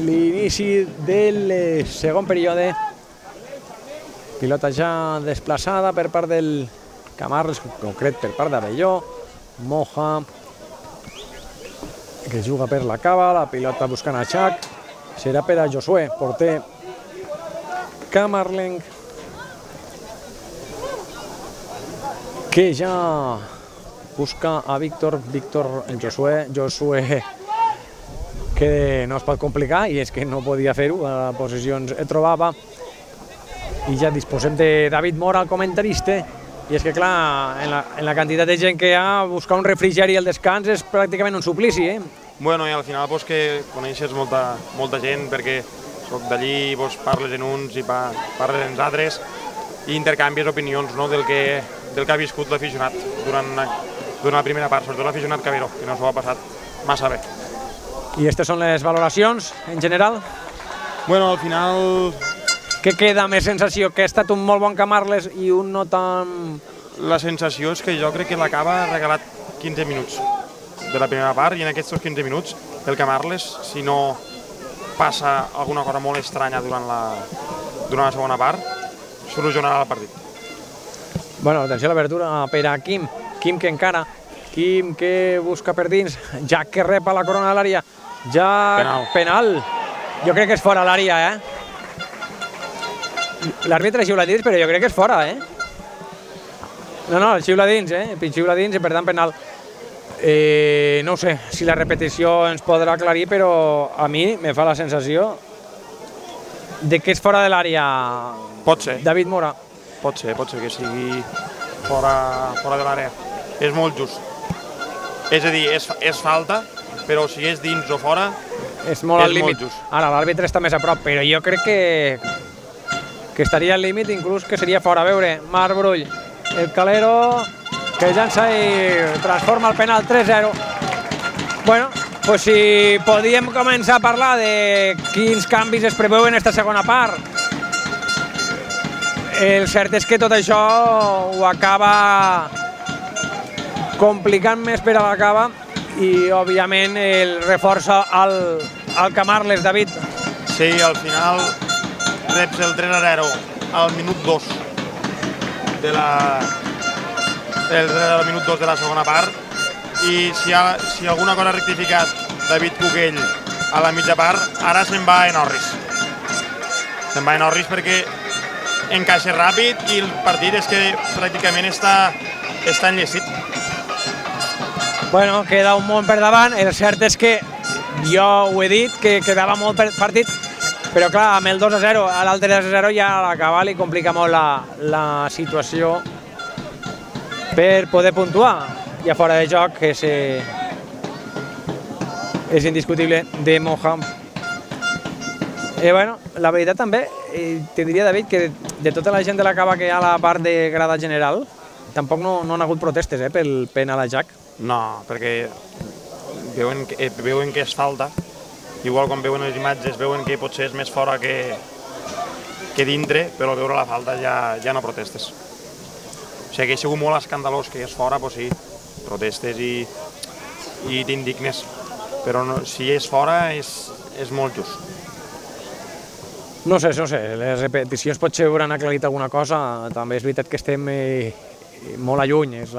l'inici del segon període. Pilota ja desplaçada per part del Camarles, en concret per part d'Abelló. Moja, que juga per la Cava, la pilota buscant a Xac, serà per a Josué, porter camarlenc, que ja busca a Víctor, Josué que no es pot complicar, i és que no podia fer-ho, a la posició es trobava, i ja disposem de David Mora, el comentarista, i és que clar, en la quantitat de gent que hi ha, buscar un refrigeri al descans és pràcticament un suplici, Bueno, i al final que coneixes molta gent, perquè soc d'allí, parles en uns i parles en altres, i intercanvies opinions del que ha viscut l'aficionat durant la primera part, sobretot l'aficionat Cabero, que no s'ho ha passat massa bé. I aquestes són les valoracions, en general? Bueno, al final... Què queda més sensació? Que ha estat un molt bon Camarles i un no tan... La sensació és que jo crec que l'Acaba ha regalat 15 minuts de la primera part, i en aquests 15 minuts el Camarles, si no passa alguna cosa molt estranya durant la segona part, solucionarà el partit. Bueno, atenció a l'obertura per a Quim que encara, Quim que busca per dins, Jack que rep a la corona de l'àrea, penal. Jo crec que és fora l'àrea, L'àrbitre xiula dins, però jo crec que és fora, No, xiula dins, xiula dins i per tant penal. No ho sé si la repetició ens podrà aclarir, però a mi me fa la sensació de que és fora de l'àrea. Pot ser. David Mora. Pot ser que sigui fora de l'àrea. És molt just. És a dir, és falta, però si és dins o fora, és molt al és límit. molt just. Ara, l'àrbitre està més a prop, però jo crec que estaria al límit, inclús que seria fora. A veure, Marc Brull, el Calero, que llança i transforma el penal 3-0. Bueno, pues si podíem començar a parlar de quins canvis es preveuen en aquesta segona part. El cert és que tot això ho acaba complicant més per a la Cava i, òbviament, el reforça al Camarles, David. Sí, al final reps el 3-0 al minut 2 de la segona part, i si alguna cosa ha rectificat David Cuquell a la mitja part, ara se'n va en Orris. Se'n va en Orris perquè encaixa ràpid i el partit és que pràcticament està enllestit. Bueno, queda un món per davant. El cert és que jo ho he dit, que quedava molt per partit, però clar, amb el 2-0 a l'altre 3-0 ja a la Cava li complica molt la situació per poder puntuar. Ja fora de joc és indiscutible de Moja. Bueno, la veritat també, te diria, David, que de tota la gent de la Cava que hi ha a la part de grada general, tampoc no han hagut protestes pel penal a Jack. No, perquè veuen que és falta, igual quan veuen les imatges veuen que potser és més fora que dintre, però al veure la falta ja no protestes. O sigui que ha sigut molt escandalós que és fora, doncs sí, protestes i t'indignes, però no, si és fora és molt just. No sé, les repeticions potser hauran aclarit alguna cosa, també és veritat que estem molt a lluny, és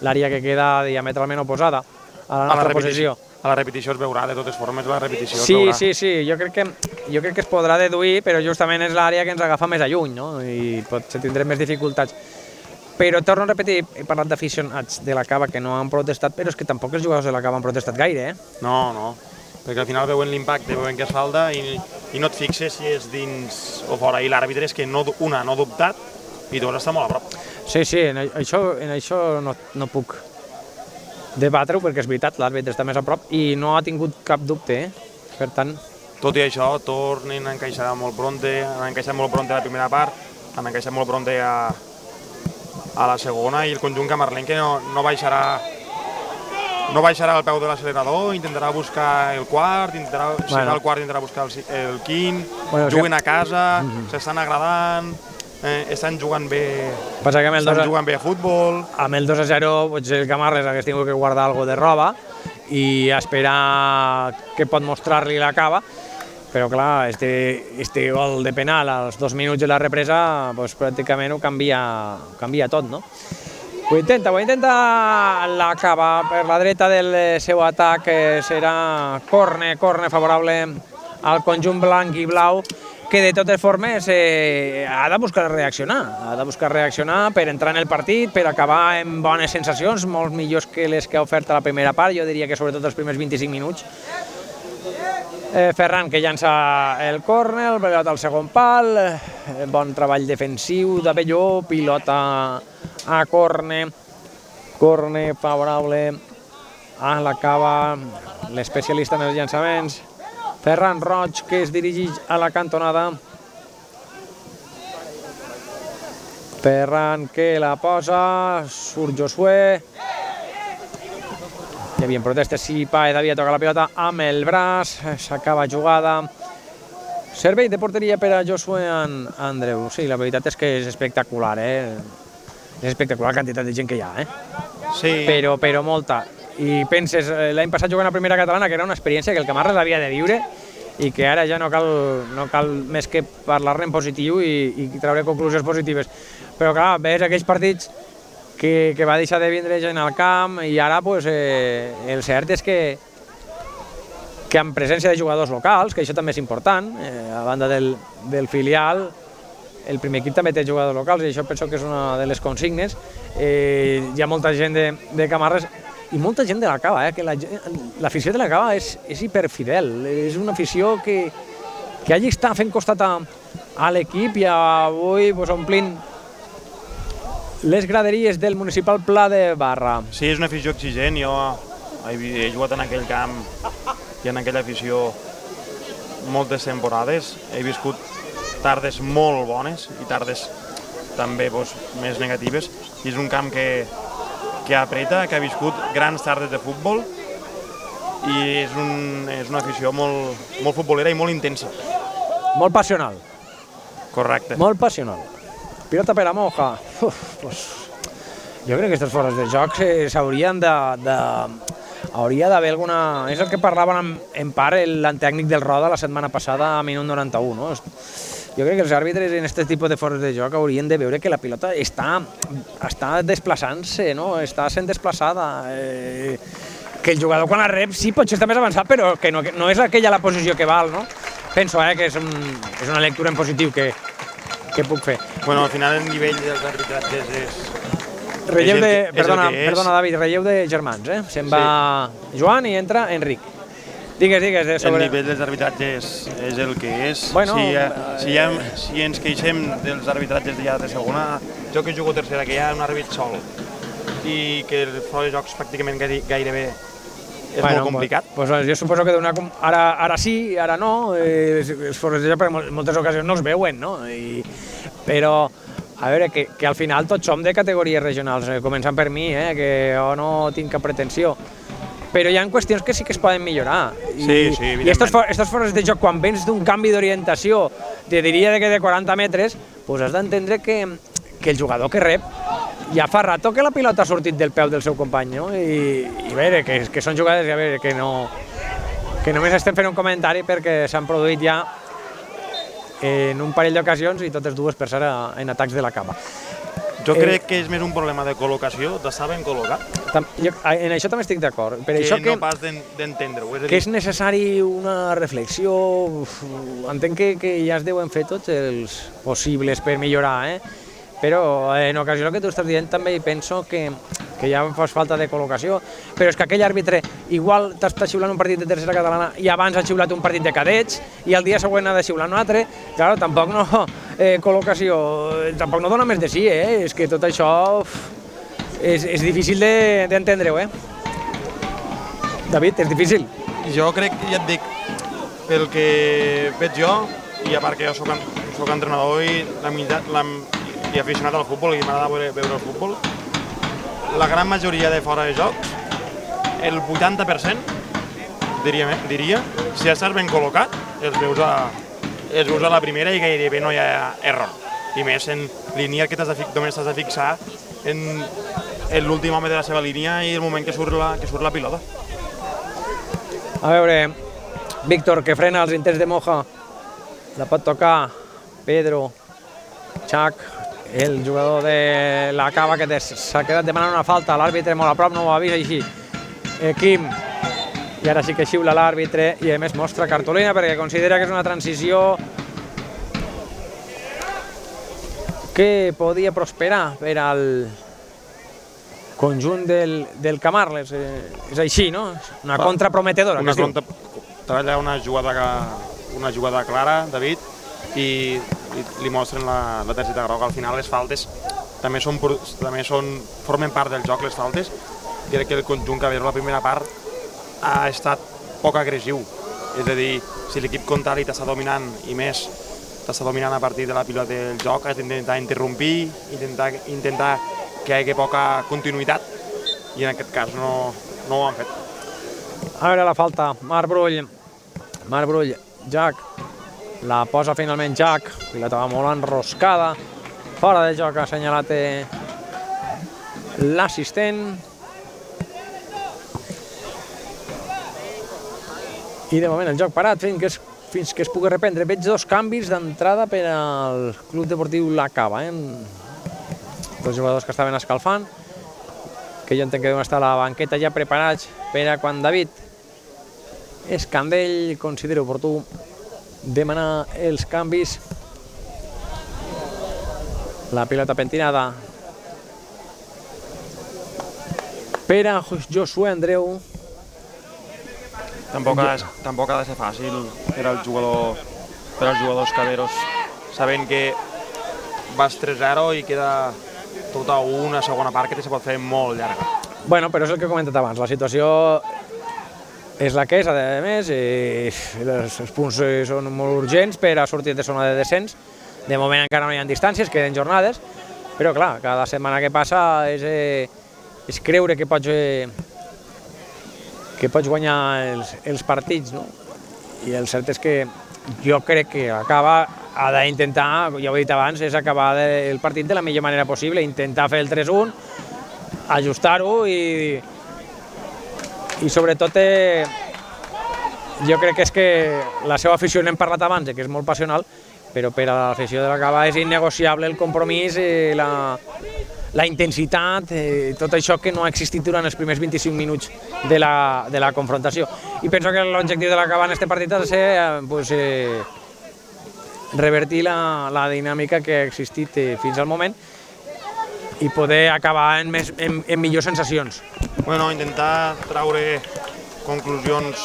l'àrea que queda diametralment oposada a la nostra posició. A la repetició es veurà, de totes formes, la repetició es veurà. Sí, jo crec que es podrà deduir, però justament és l'àrea que ens agafa més a lluny, no? I potser tindrem més dificultats. Però torno a repetir, he parlat d'aficionats de la Cava que no han protestat, però és que tampoc els jugadors de la Cava han protestat gaire, No, perquè al final veuen l'impacte, veuen que és falta i no et fixes si és dins o fora. I l'àrbitre és que no ha dubtat i dos està molt a prop. Sí, en això no puc debatre-ho, perquè és veritat, l'àrbitre està més a prop i no ha tingut cap dubte, per tant... Tot i això, tornen a encaixar molt pronte, han encaixat molt pronte a la primera part, han encaixat molt pronte a la segona, i el conjunt camarlenc que no baixarà al peu de l'accelerador, intentarà buscar el quart, si fa el quart intentarà buscar el quint, juguen a casa, s'estan agradant, estan jugant bé, jugant bé a futbol. Amb el 2-0 potser el Camarles hagués tingut que guardar alguna de roba i esperar què pot mostrar-li la Cava, però clar, este gol de penal als 2 minuts de la represa pues, pràcticament ho canvia tot, no? Ho intenta la Cava per la dreta del seu atac, serà corner favorable al conjunt blanc i blau, que de totes formes ha de buscar reaccionar per entrar en el partit, per acabar amb bones sensacions, molt millors que les que ha ofert a la primera part, jo diria que sobretot els primers 25 minuts. Ferran, que llança el córner, el pilota al segon pal, bon treball defensiu d'Abelló, pilota a córner favorable a la Cava, l'especialista en els llançaments, Ferran Roig, que es dirigeix a la cantonada. Ferran que la posa, surt Josué. Hi havia protestes, si Paez havia tocat la pilota amb el braç, s'acaba jugada. Servei de porteria per a Josué Andreu. Sí, la veritat és que és espectacular, És espectacular la quantitat de gent que hi ha, Sí. Però molta. I penses, l'any passat jugant a primera catalana, que era una experiència que el Camarles havia de viure i que ara ja no cal més que parlar-ne en positiu i treure conclusions positives. Però clar, ves aquells partits que va deixar de vindre gent al camp i ara el cert és que amb presència de jugadors locals, que això també és important, a banda del filial, el primer equip també té jugadors locals i això penso que és una de les consignes. Hi ha molta gent de Camarles i molta gent de la Cava, que l'afició de la Cava és hiperfidel, és una afició que allí està fent costat a l'equip i avui omplint les graderies del municipal Pla de Barra. Sí, és una afició exigent, jo he jugat en aquell camp i en aquella afició moltes temporades, he viscut tardes molt bones i tardes també més negatives, i és un camp que apreta, que ha viscut grans tardes de futbol i és una afició molt futbolera i molt intensa. Molt passional. Correcte. Molt passional. Pilota per a Moja. Jo crec que aquestes fores de joc s'haurien hauria d'haver alguna... És el que parlaven en part l'antècnic del Roda la setmana passada a minut 91, no? Jo crec que els àrbitres en aquest tipus de fores de joc haurien de veure que la pilota està desplaçant-se, no? Està sent desplaçada. Que el jugador quan la rep sí potser està més avançat, però que no és aquella la posició que val, no? Penso que és una lectura en positiu que puc fer. Bueno, al final el nivell dels arbitratges és... Perdona, David, relleu de germans, Se'n va Joan i entra Enric. Digues. El nivell dels arbitratges és el que és. Bueno, si ens queixem dels arbitratges de segona, jo que jugo tercera, que hi ha un àrbit sol i que el fora de jocs pràcticament gairebé és molt complicat. Jo suposo que ara sí, ara no, els fores de joc en moltes ocasions no es veuen, no? Però, a veure, que al final tots som de categories regionals, començant per mi, que jo no tinc cap pretensió. Però hi ha qüestions que sí que es poden millorar. Sí, evidentment. I aquestes fores de joc, quan vens d'un canvi d'orientació, te diria que de 40 metres, has d'entendre que el jugador que rep ja fa rato que la pilota ha sortit del peu del seu company, no? I a veure, que són jugades, a veure, que només estem fent un comentari perquè s'han produït ja en un parell d'ocasions i totes dues per ser en atacs de la Cava. Jo crec que és més un problema de col·locació, de saber col·locar. En això també estic d'acord. No pas d'entendre-ho. Que és necessari una reflexió. Entenc que ja es deuen fer tots els possibles per millorar, però en ocasió el que tu estàs dient també penso que ja fos falta de col·locació, però és que aquell àrbitre igual t'està xiulant un partit de tercera catalana i abans ha xiulat un partit de cadets i el dia següent ha de xiular un altre, clar, tampoc no, col·locació, tampoc no dona més de sí, és que tot això és difícil d'entendre-ho, David, és difícil. Jo crec, ja et dic, pel que veig jo, i a part que jo soc entrenador i aficionat al futbol i m'agrada veure el futbol, la gran majoria de fora de jocs, el 80%, diria, si estàs ben col·locat, els veus a la primera i gairebé no hi ha error. I més en línia que només t'has de fixar en l'últim home de la seva línia i el moment que surt la pilota. A veure, Víctor, que frena els intents de Moja, la pot tocar Pedro, Chac, el jugador de la Cava que s'ha quedat demanant una falta, l'àrbitre molt a prop, no ho ha vist així. Quim, i ara sí que xiula l'àrbitre i a més mostra cartolina perquè considera que és una transició que podia prosperar per al conjunt del Camarles. És així, no? Una contra prometedora. Treballa una jugada clara, David, i li mostren la targeta groga. Al final les faltes també formen part del joc, les faltes. Crec que el conjunt que va veure la primera part ha estat poc agressiu. És a dir, si l'equip contrari t'està dominant i més t'està dominant a partir de la pilota del joc, has d'intentar interrompir, intentar que hi hagi poca continuïtat, i en aquest cas no ho han fet. A veure la falta, Marc Brull, Jack. La posa finalment Jack, pilota va molt enroscada, fora de joc ha assenyalat l'assistent. I de moment el joc parat fins que es pugui reprendre. Veig dos canvis d'entrada per al Club Deportiu La Cava. Dos jugadors que estaven escalfant, que jo entenc que deuen estar a la banqueta ja preparats per a quan David Escandell considera oportú demanar els canvis. La pilota pentinada Per a Josué Andreu. Tampoc ha de ser fàcil per als jugadors caberos, sabent que vas 3-0 i queda tota una segona part que se pot fer molt llarga. Bueno, però és el que he comentat abans, la situació és la que és, a més, els punts són molt urgents per a sortir de zona de descens. De moment encara no hi ha distàncies, queden jornades, però clar, cada setmana que passa és creure que pots guanyar els partits, no? I el cert és que jo crec que ha d'intentar, ja ho he dit abans, és acabar el partit de la millor manera possible, intentar fer el 3-1, ajustar-ho i sobretot jo crec que és que la seva afició, n'hem parlat abans, que és molt passional, però per a l'afició de la Cava és innegociable el compromís, la intensitat, tot això que no ha existit durant els primers 25 minuts de la confrontació. I penso que l'objectiu de la Cava en aquest partit ha de ser revertir la dinàmica que ha existit fins al moment i poder acabar en millors sensacions. Bueno, intentar traure conclusions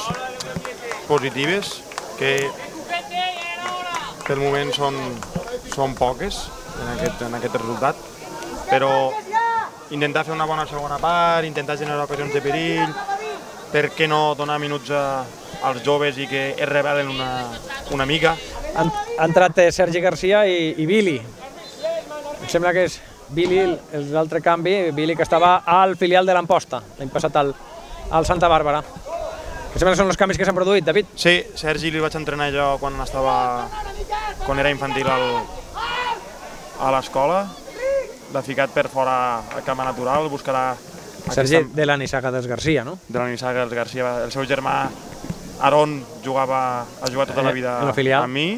positives, que pel moment són poques en aquest resultat, però intentar fer una bona segona part, intentar generar ocasions de perill, per què no donar minuts als joves i que es rebel·len una mica. Ha entrat Sergi Garcia i Billy. Em sembla que és Billy l'altre canvi, Billy que estava al filial de l'Amposta, l'any passat al Santa Bàrbara. Que sembla que són els canvis que s'han produït, David. Sí, Sergi li vaig entrenar jo quan era infantil a l'escola. L'ha ficat per fora a cama natural, buscarà... Sergi de la Nissaga dels Garcia, no? De la Nissaga dels Garcia. El seu germà Aron ha jugat tota la vida amb mi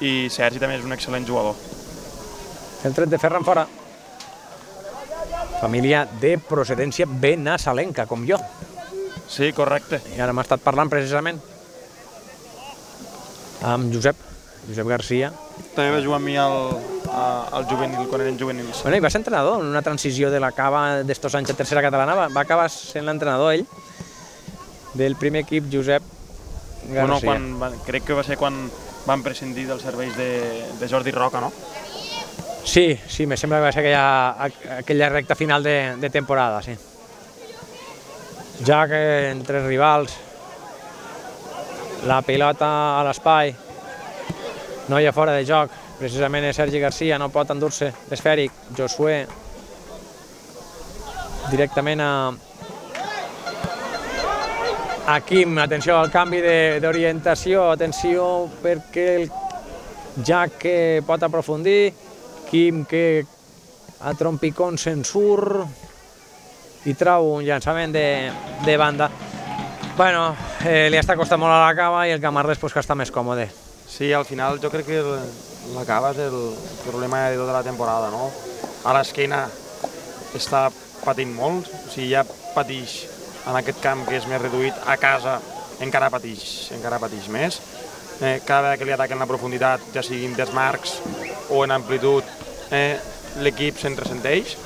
i Sergi també és un excel·lent jugador. El tret de Ferran fora. Família de procedència benassalenca, com jo. Sí, correcte. I ara m'ha estat parlant precisament amb Josep Garcia. També va jugar amb mi al juvenil, quan eren juvenils. Bueno, i va ser entrenador en una transició de la Cava d'estos anys a tercera catalana, va acabar sent l'entrenador ell del primer equip, Josep Garcia. Bueno, crec que va ser quan van prescindir dels serveis de Jordi Roca, no? Sí, me sembla que va ser aquella recta final de temporada, sí. Ja que entre rivals, la pilota a l'espai, no hi ha fora de joc, precisament Sergi Garcia no pot endur-se l'esfèric, Josué directament a Quim, atenció al canvi d'orientació, atenció perquè Jack que pot aprofundir, Quim que a trompicón se'n surt i trau un llançament de banda. Bueno, li està costant molt a la Cava i el Camarles que està més còmode. Sí, al final jo crec que la Cava és el problema de tota la temporada, no? A l'esquena està patint molt, o sigui, ja patix en aquest camp que és més reduït, a casa encara patix més. Cada vegada que li ataquen la profunditat, ja sigui en desmarcs o en amplitud, l'equip se'n ressenteix.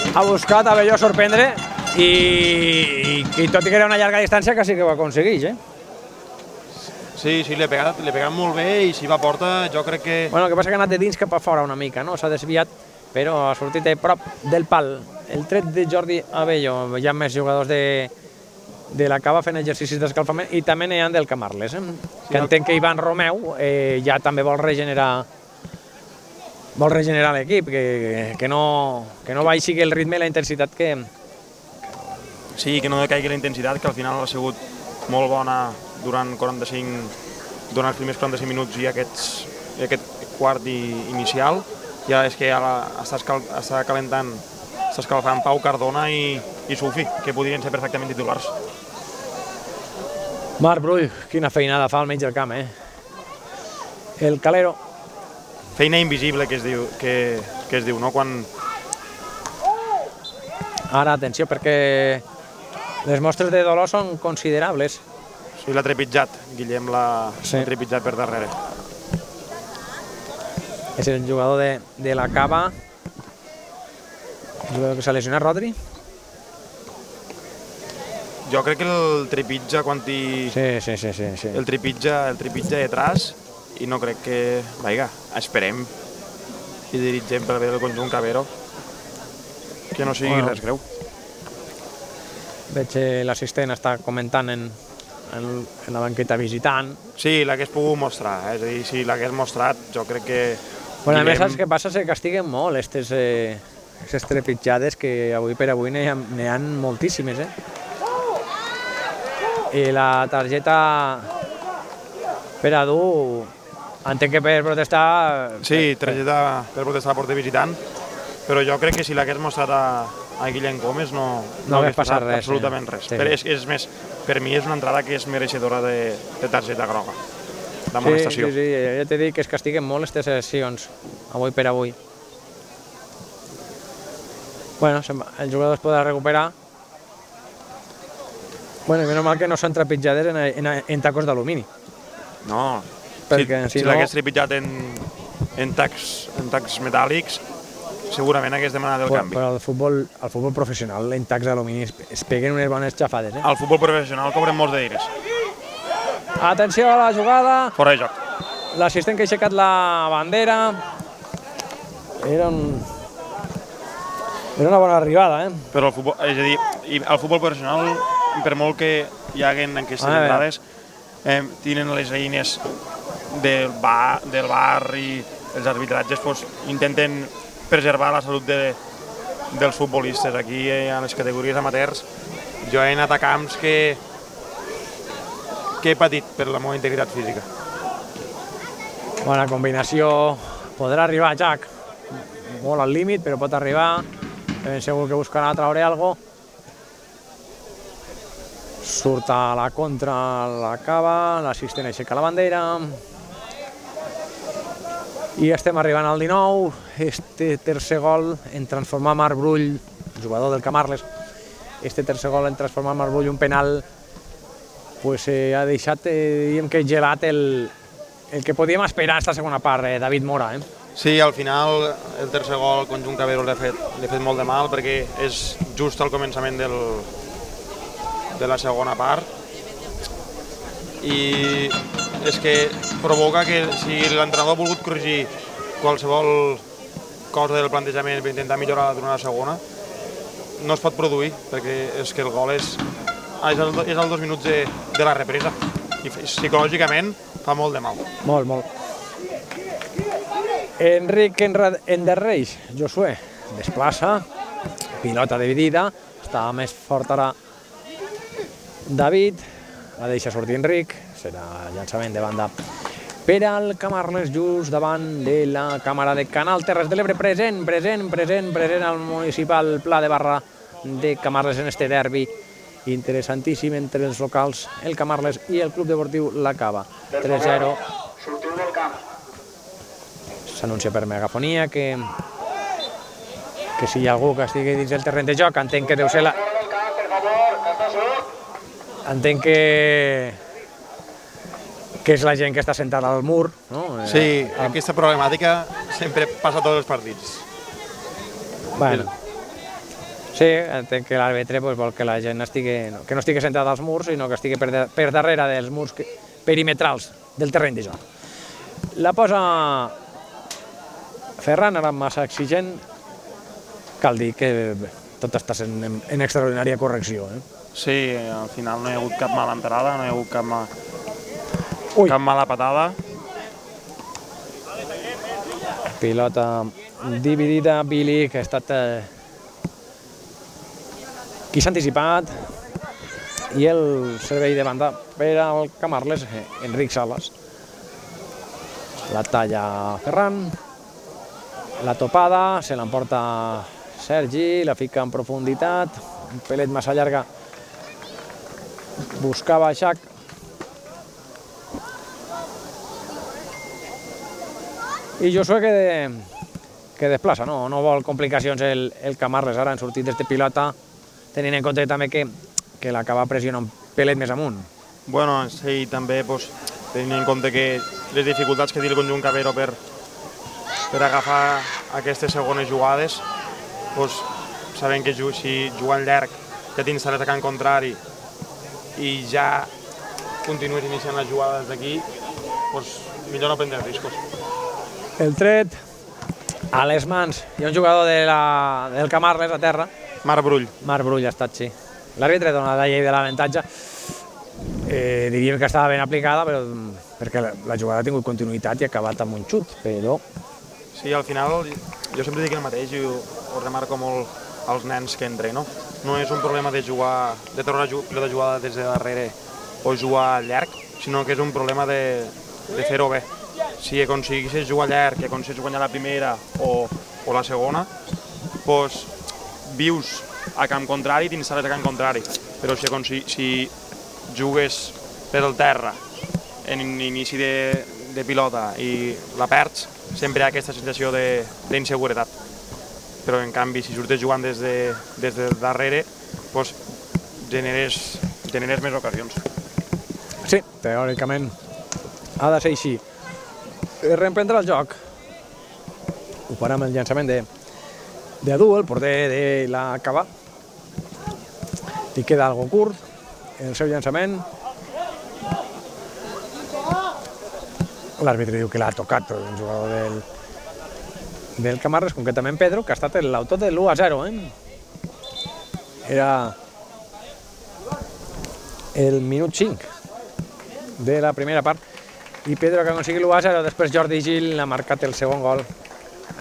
Ha buscat Abelló sorprendre i tot i que era una llarga distància quasi que ho aconsegueix, Sí, l'he pegat molt bé i si va a porta jo crec que... Bueno, el que passa que ha anat de dins cap a fora una mica, no? S'ha desviat, però ha sortit a prop del pal. El tret de Jordi Abelló, hi ha més jugadors de la Cava fent exercicis d'escalfament i també n'hi ha del Camarles, que entenc que Ivan Romeu ja també vol regenerar l'equip, que no baixi el ritme i la intensitat que... Sí, que no decaigui la intensitat, que al final ha sigut molt bona durant els primers 45 minuts i aquest quart inicial. Ja és que està calentant, està escalfant Pau Cardona i Sufi, que podrien ser perfectament titulars. Marc Brull, quina feinada fa al mig del camp, El Calero. Feina invisible que es diu, no? Ara, atenció, perquè les mostres de dolor són considerables. Sí, l'ha trepitjat, Guillem l'ha trepitjat per darrere. És el jugador de la Cava, jugador que s'ha lesionat, Rodri? Jo crec que el trepitja quan hi... Sí. El trepitja detrás i no crec que... Vinga, esperem i dirigem per veure el conjunt Cabero que no sigui res greu. Veig que l'assistent està comentant en la banqueta visitant. Sí, l'hagués pogut mostrar, és a dir, si l'hagués mostrat, jo crec que... Bueno, a més, saps què passa? Se castiguen molt aquestes trepitjades, que avui per avui n'hi ha moltíssimes, I la targeta per a dur, entenc que per protestar... Sí, targeta per protestar a porter visitant, però jo crec que si l'hagués mostrat a Guillem Gómez no hagués passat res, absolutament res. Però és més, per mi és una entrada que és mereixedora de targeta groga, d'amonestació. Sí, ja t'he dit que es castiguen molt aquestes sessions, avui per avui. Bueno, el jugador es podrà recuperar. Bueno, i menys mal que no són trepitjades en tacos d'alumini. No, si l'hagués trepitjat en tacs metàl·lics, segurament hagués demanat el canvi. Però al futbol professional, en tacs d'alumini, es peguen unes bones xafades, Al futbol professional cobren molts de diners. Atenció a la jugada. Fora de joc. L'assistent que ha aixecat la bandera. Era una bona arribada, Però el futbol, és a dir, el futbol professional, per molt que hi haguen aquestes entrades, tenen les eines del bar i els arbitratges, intenten preservar la salut dels futbolistes. Aquí, a les categories amateurs, jo he anat a camps que he patit per la meva integritat física. Bona combinació. Podrà arribar Jack molt al límit, però pot arribar. Ben segur que buscarà traure alguna cosa. Surt a la contra, l'acaba, l'assistent aixeca la bandera. I estem arribant al 19, este tercer gol en transformar Marc Brull, jugador del Camarles, este tercer gol en transformar Marc Brull un penal, ha deixat, diguem que gelat el que podíem esperar esta segona part, David Mora. Sí, al final el tercer gol al conjunt Cabero l'ha fet molt de mal perquè és just al començament de la segona part i és que provoca que si l'entrenador ha volgut corregir qualsevol cosa del plantejament per intentar millorar durant la segona, no es pot produir, perquè és que el gol és als 2 minuts de la represa i psicològicament fa molt de mal. Molt. Enric endarreix, Josué desplaça, pilota dividida, està més fort ara David, la deixa sortir Enric, serà llançament de banda per al Camarles, just davant de la càmera de Canal Terres de l'Ebre, present al municipal Pla de Barra de Camarles en este derbi interessantíssim entre els locals, el Camarles i el Club Deportiu La Cava. 3-0. S'anuncia per megafonia que si hi ha algú que estigui dins del terreny de joc, entenc que deu ser la... Entenc que és la gent que està sentada al mur, no? Sí, aquesta problemàtica sempre passa a tots els partits. Bueno, sí, entenc que l'àrbitre vol que la gent que no estigui sentada als murs, sinó que estigui per darrere dels murs perimetrals del terreny de joc. La posa Ferran, ara massa exigent. Cal dir que tot està sent en extraordinària correcció. Sí, al final no hi ha hagut cap mala entrada, no hi ha hagut cap mala patada. Pilota dividida, Billy, que ha estat qui s'ha anticipat, i el servei de banda per al Camarles, Enric Sales. La talla Ferran, la topada, se l'emporta Sergi, la fica en profunditat, un pelet massa llarga, buscava Xac. I Josué que desplaça, no vol complicacions el Camarles ara en sortit d'este pilota, tenint en compte també que l'acaba pressionant un pelet més amunt. Bueno, sí, també tenint en compte que les dificultats que té el conjunt Cabero per agafar aquestes segones jugades, sabent que si jugant llarg ja t'iniciarà atacant contrari i ja continues iniciant les jugades d'aquí, doncs millor no prendre riscos. El tret a les mans, hi ha un jugador del Camarles a terra. Marc Brull. Marc Brull ha estat, sí. L'àrbitre dona la llei de l'avantatge. Diríem que estava ben aplicada, però perquè la jugada ha tingut continuïtat i ha acabat amb un xut, però... Sí, al final jo sempre dic el mateix i ho remarco molt als nens que entreno. No és un problema de jugar, de tornar a pilota jugada des de darrere o jugar llarg, sinó que és un problema de fer-ho bé. Si aconseguissis jugar llarg i aconseguis guanyar la primera o la segona, doncs vius a camp contrari i t'iniciaràs a camp contrari. Però si jugues per el terra en inici de pilota i la perds, sempre hi ha aquesta sensació d'inseguretat. Però en canvi, si surtes jugant des de darrere, doncs generes més ocasions. Sí, teòricament ha de ser així. Reemprendre el joc. Ho farà amb el llançament de Adu, el porter de la Cava. Li queda algo curt, el seu llançament. L'àrbitre diu que l'ha tocat un jugador del Camarles, concretament Pedro, que ha estat l'autor de l'1-0. Era el minut 5 de la primera part i Pedro que ha aconseguit l'1-0. Després Jordi Gil ha marcat el segon gol,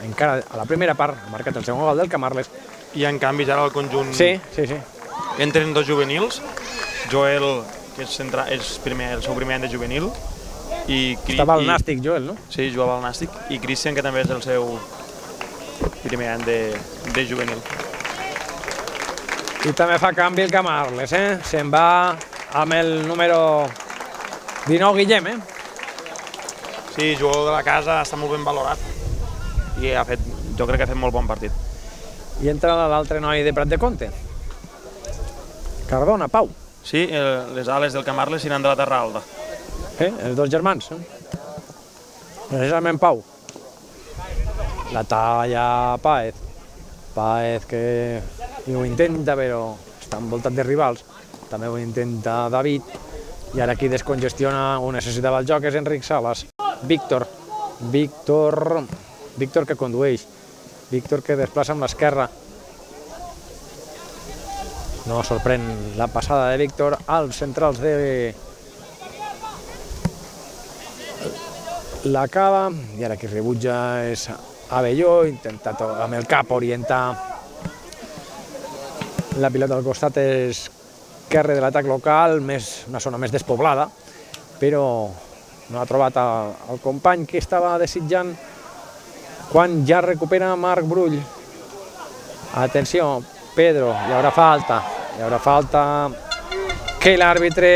encara a la primera part ha marcat el segon gol del Camarles. I en canvi ara el conjunt... Sí. Entren dos juvenils, Joel, que és el seu primer any de juvenil, estava al Nàstic, Joel, no? Sí, jugava al Nàstic, i Cristian, que també és el seu primer any de juvenil. I també fa canvi el Camarles, se'n va amb el número 19, Guillem, Sí, jugador de la casa, està molt ben valorat i jo crec que ha fet molt bon partit. I entra l'altre noi de Prat de Comte, Cardona, Pau. Sí, les ales del Camarles iran de la Terra Alta. Els dos germans, precisament Pau. La talla Páez. Páez que ho intenta, però està envoltat de rivals. També ho intenta David. I ara qui descongestiona o necessitava el joc és Enric Salas. Víctor que condueix. Víctor que desplaça amb l'esquerra. No sorprèn la passada de Víctor als centrals de la Cava, i ara qui rebutja és Abelló, intenta amb el cap orientar la pilota al costat esquerre de l'atac local, una zona més despoblada, però no ha trobat el company que estava desitjant quan ja recupera Marc Brull. Atenció, Pedro, hi haurà falta que l'àrbitre,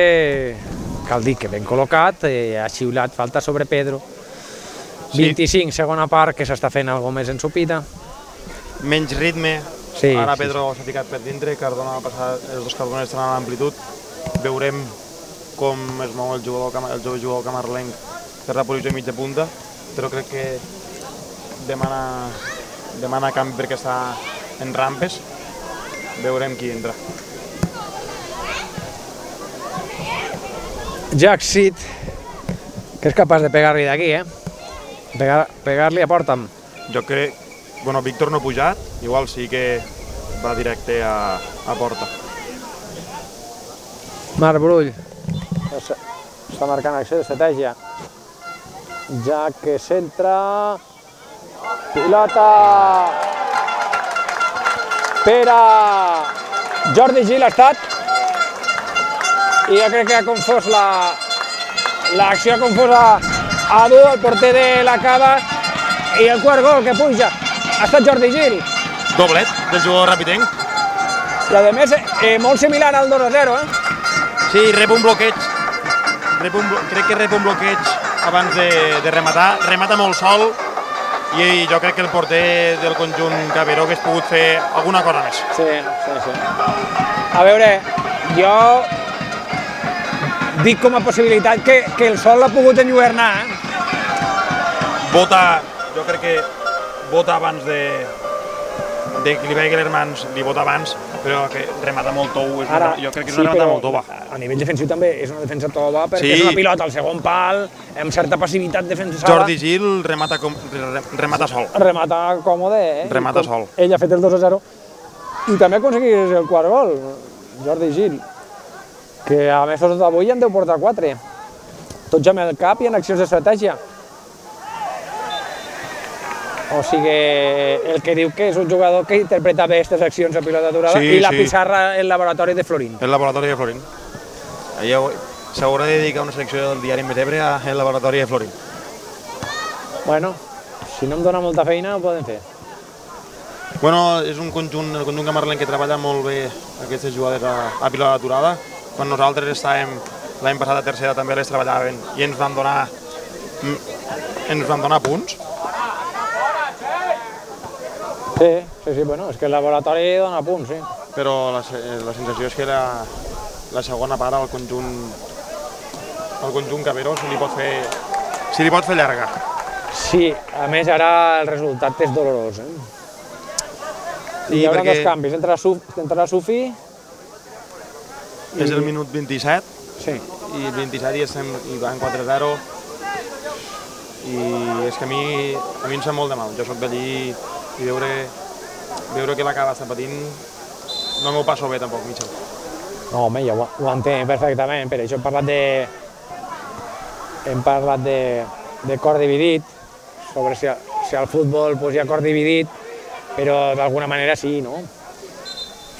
cal dir que ben col·locat, ha xiulat falta sobre Pedro. 25, segona part, que s'està fent alguna més ensupida. Menys ritme, sí, ara Pedro s'ha ficat per dintre, Cardona va passar, els dos Cardones estan a l'amplitud. Veurem com es mou el jove jugador camarlenc per la posició mitja punta, però crec que demana canvi perquè està en rampes. Veurem qui entra. Jack Sid, que és capaç de pegar-li d'aquí, pegar-li a porta. Jo crec... Víctor no ha pujat, igual sí que va directe a porta. Marc Brull està marcant acció d'estratègia. Jack que centra... Pilota per a Jordi Gil, ha estat, i jo crec que ha confós l'acció, ha confós a Adu, el porter de la Cava, i el quart gol que puja ha estat Jordi Gil. Doblet del jugador rapitenc. I a més, molt similar al 2-0, Sí, rep un bloqueig. Crec que rep un bloqueig abans de rematar. Remata molt sol i jo crec que el porter del conjunt Caberó hagués pogut fer alguna cosa més. Sí. A veure, jo dic com a possibilitat que el sol l'ha pogut enlluernar. Jo crec que vota abans de que li vegi les mans, li bota abans, però que remata molt tou, jo crec que és una remata molt tova. A nivell defensiu també és una defensa tova, perquè Sí. és una pilota al segon pal, amb certa passivitat defensada. Jordi Gil remata sol. Remata còmode, Remata sol. Ell ha fet el 2-0 i també aconseguís el quart gol, Jordi Gil, que a més d'avui en deu portar 4. Tots amb el cap i en accions d'estratègia. O sigui, el que diu que és un jugador que interpreta bé aquestes accions a pilota aturada Sí, i la sí. pissarra el laboratori de Florín. El laboratori de Florín. S'haurà de dedicar una secció del diari Més Ebre al laboratori de Florín. Bueno, si no em dona molta feina, ho podem fer. Bueno, és un conjunt, el conjunt camarlenc que treballa molt bé aquestes jugades a pilota aturada. Quan nosaltres estàvem l'any passat a tercera també les treballaven i ens van donar punts. Sí, bueno, és que el laboratori dona punts, sí. Però la sensació és que la segona part al conjunt Caberó se li pot fer llarga. Sí, a més ara el resultat és dolorós. Hi haurà dos canvis, entrarà Sufi... És el minut 27 sí. i el 27 i van 4-0 i és que a mi em sap molt de mal. Jo soc d'allí i veure que la Cava està patint no m'ho passo bé tampoc, Michel. No, home, ja ho entenc perfectament, per això hem parlat de cor dividit, sobre si al futbol hi ha cor dividit, però d'alguna manera sí, no?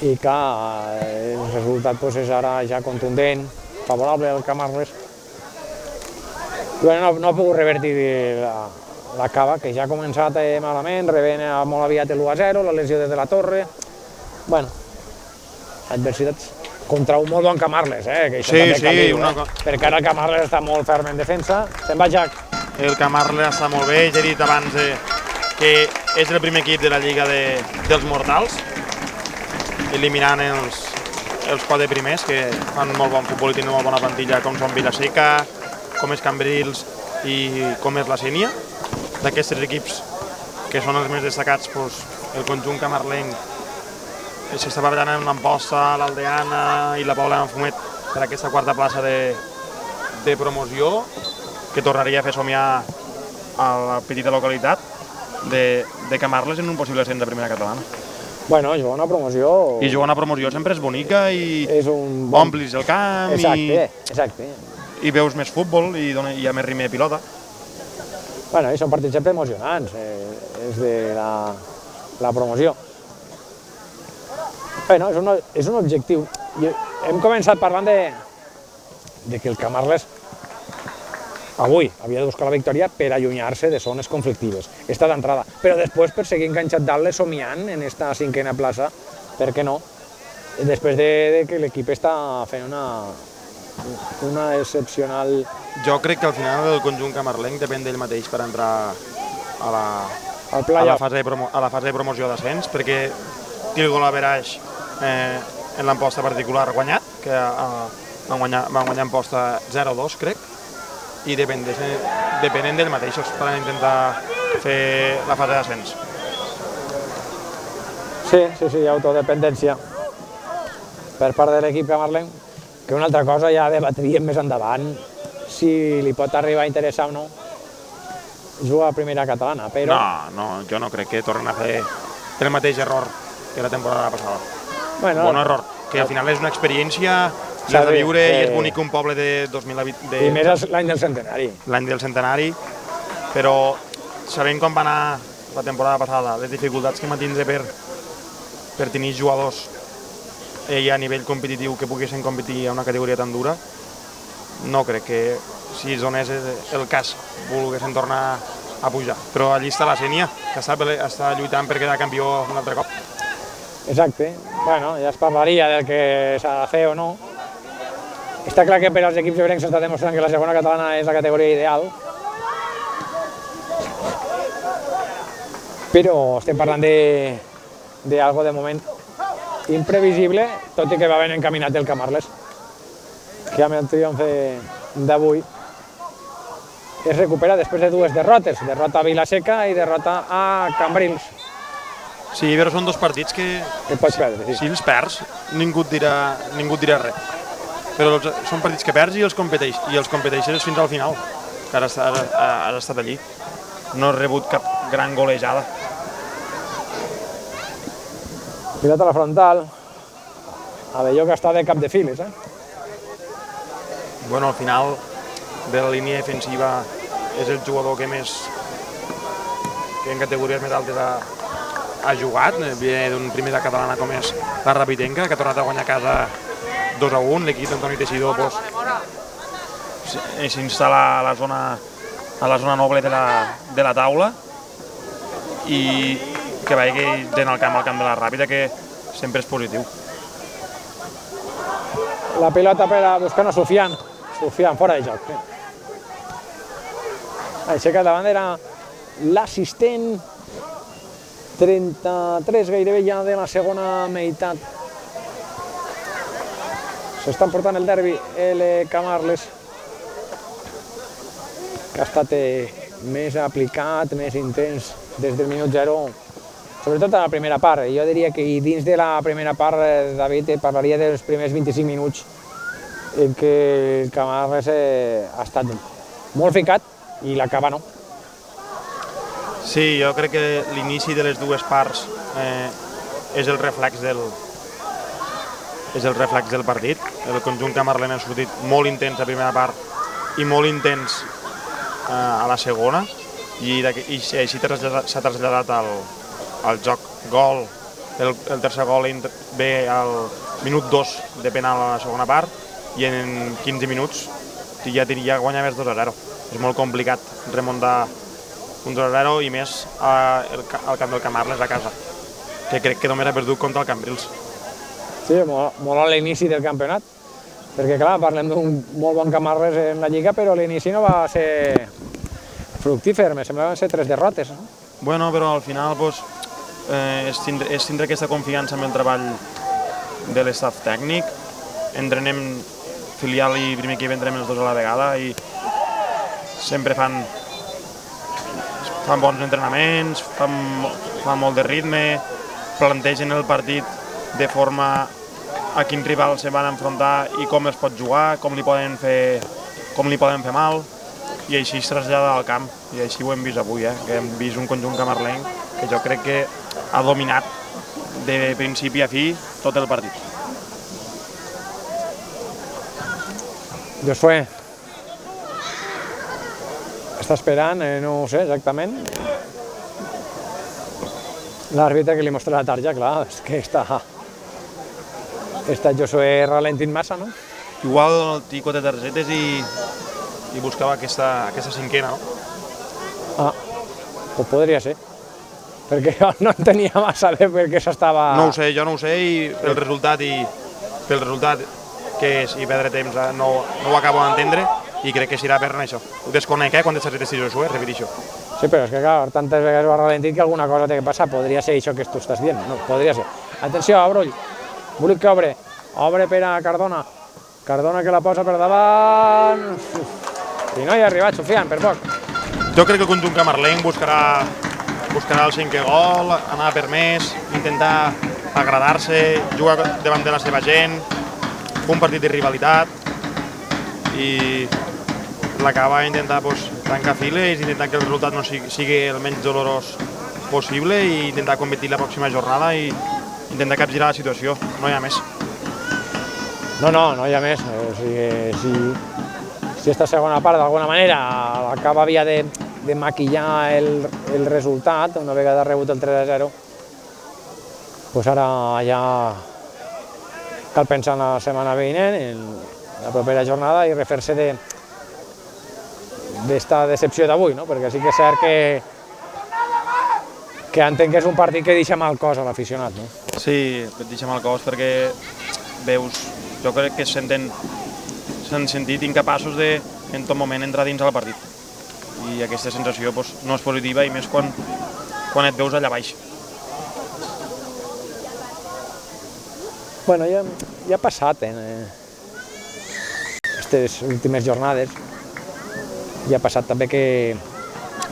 I clar, el resultat és ara ja contundent, favorable al Camarles. Bueno, no ha pogut revertir la Cava, que ja ha començat malament, rebent molt aviat el 1-0, la lesió de la Torre. Bueno, adversitats contra un molt bon Camarles, que això també cal dir-ho, perquè ara el Camarles està molt ferm en defensa. Se'n va, Jack. El Camarles està molt bé, ja he dit abans que és el primer equip de la Lliga dels Mortals, eliminant els 4 primers, que fan molt bon futbol i tenen molt bona plantilla, com són Vilaseca, com és Cambrils i com és la Sénia. D'aquests 3 equips, que són els més destacats, el conjunt camarlenc s'està barallant amb l'Amposta, l'Aldeana i la Pobla d'en Fumet per aquesta 4a plaça de promoció, que tornaria a fer somiar a la petita localitat de Camarles en un possible ascens de primera catalana. Bueno, jugar una promoció... I jugar una promoció sempre és bonica i omplis el camp i veus més futbol i hi ha més ritme de pilota. Bueno, i són partits sempre emocionants, és de la promoció. Bueno, és un objectiu. Hem començat parlant de que el Camarles avui havia de buscar la victòria per allunyar-se de zones conflictives. Esta d'entrada. Però després per seguir enganxat dalt somiant en esta 5a plaça, per què no? Després de que l'equip està fent una excepcional... Jo crec que al final el conjunt camarlenc depèn d'ell mateix per entrar a la fase de promoció d'ascens, perquè té el gol average en l'Amposta particular guanyat, que van guanyar Amposta 0-2, crec, i depenen d'ells mateixos per intentar fer la fase d'ascens. Sí, autodependència per part de l'equip camarlenc, que una altra cosa ja debatríem més endavant, si li pot arribar a interessar o no jugar a primera catalana, però... No, jo no crec que tornen a fer el mateix error que la temporada passada. Bon error, que al final és una experiència, l'has de viure i és bonic un poble de 2020... I més l'any del centenari. L'any del centenari, però sabent com va anar la temporada passada, les dificultats que va tindre per tenir jugadors i a nivell competitiu que poguessin competir a una categoria tan dura, no crec que si es donés el cas volguessin tornar a pujar. Però allí està la Sénia, que està lluitant per quedar campió un altre cop. Exacte. Bueno, ja es parlaria del que s'ha de fer o no. Està clar que per als equips ebrencs s'està demostrant que la segona catalana és la categoria ideal. Però estem parlant d'algo de moment imprevisible, tot i que va ben encaminat el Camarles, que amb el triomf d'avui es recupera després de 2 derrotes, derrota a Vilaseca i derrota a Cambrils. Sí, però són dos partits que pots perdre, sí. si els perds ningú et dirà res. Però són partits que perds i els competeixes fins al final, que has estat allí. No has rebut cap gran golejada. Pilota a la frontal. Abelló que està de cap de files, Bueno, al final de la línia defensiva és el jugador que en categories més altes ha jugat. Ve d'un primer de catalana com és la Rapitenca, que ha tornat a guanyar a casa 2-1. L'equip d'Antoni Teixidor s'instal·la a la zona noble de la taula i que vagi al camp de la Ràpita, que sempre és positiu. La pilota buscant a Sofian. Sofian, fora de joc. Aixeca davant era l'assistent. 33 gairebé ja de la segona meitat. S'estan portant el derbi el Camarles, que ha estat més aplicat, més intens des del minut 0, sobretot a la primera part. Jo diria que dins de la primera part, David, parlaria dels primers 25 minuts en què el Camarles ha estat molt ficat i l'acaba no. Sí, jo crec que l'inici de les dues parts és el reflex del partit. El conjunt camarlenc ha sortit molt intens a la primera part i molt intens a la segona, i així s'ha traslladat al joc. Gol, el tercer gol ve al minut 2 de penal a la segona part i en 15 minuts ja guanyaves 2-0. És molt complicat remuntar un 2-0 i més al camp del Camarles a casa, que crec que només ha perdut contra el Cambrils. Sí, molt a l'inici del campionat, perquè clar, parlem d'un molt bon Camarles en la Lliga, però l'inici no va ser fructífer, me semblaven ser 3 derrotes. Bueno, però al final és tindre aquesta confiança en el treball de l'estaf tècnic. Entrenem filial i primer equip, entrenem els dos a la vegada i sempre fan bons entrenaments, fan molt de ritme, plantegen el partit de forma a quin rival se van enfrontar i com es pot jugar, com li poden fer mal, i així es trasllada al camp, i així ho hem vist avui, que hem vist un conjunt camarlenc que jo crec que ha dominat de principi a fi tot el partit. Josué està esperant, no ho sé exactament. L'àrbitre que li mostra la tarja, clar, és que està Josué ralentint massa, no? Igual el tico de targetes i buscava aquesta cinquena, no? Doncs podria ser, perquè jo no entenia massa bé per què s'estava... No ho sé, jo no ho sé, i pel resultat que és i perdre temps no ho acabo d'entendre, i crec que serà per això. Ho desconec, quan de targetes i Josué, repeteixo. Sí, però és que clar, tantes vegades ho ha ralentit que alguna cosa té que passar. Podria ser això que tu estàs dient, no? Podria ser. Atenció, Brull. Brull que obre per a Cardona. Cardona que la posa per davant. I no hi ha arribat, Sofian, per poc. Jo crec que el conjunt camarlenc buscarà el 5è gol, anar per més, intentar agradar-se, jugar davant de la seva gent, fer un partit de rivalitat i l'acaba intentar tancar files, intentar que el resultat no sigui el menys dolorós possible i intentar competir la pròxima jornada i intentar capgirar la situació, no hi ha més. No hi ha més. O sigui, si aquesta segona part d'alguna manera havia de maquillar el resultat, una vegada rebut el 3-0, doncs ara ja cal pensar en la setmana vinent, en la propera jornada, i refer-se d'esta decepció d'avui, no? Perquè sí que és cert que entenc que és un partit que deixa mal cos a l'aficionat, no? Sí, et deixa mal cos perquè veus, jo crec que s'han sentit incapaços de en tot moment entrar dins del partit, i aquesta sensació no és positiva, i més quan et veus allà baix. Bueno, ja ha passat en aquestes últimes jornades, ja ha passat també que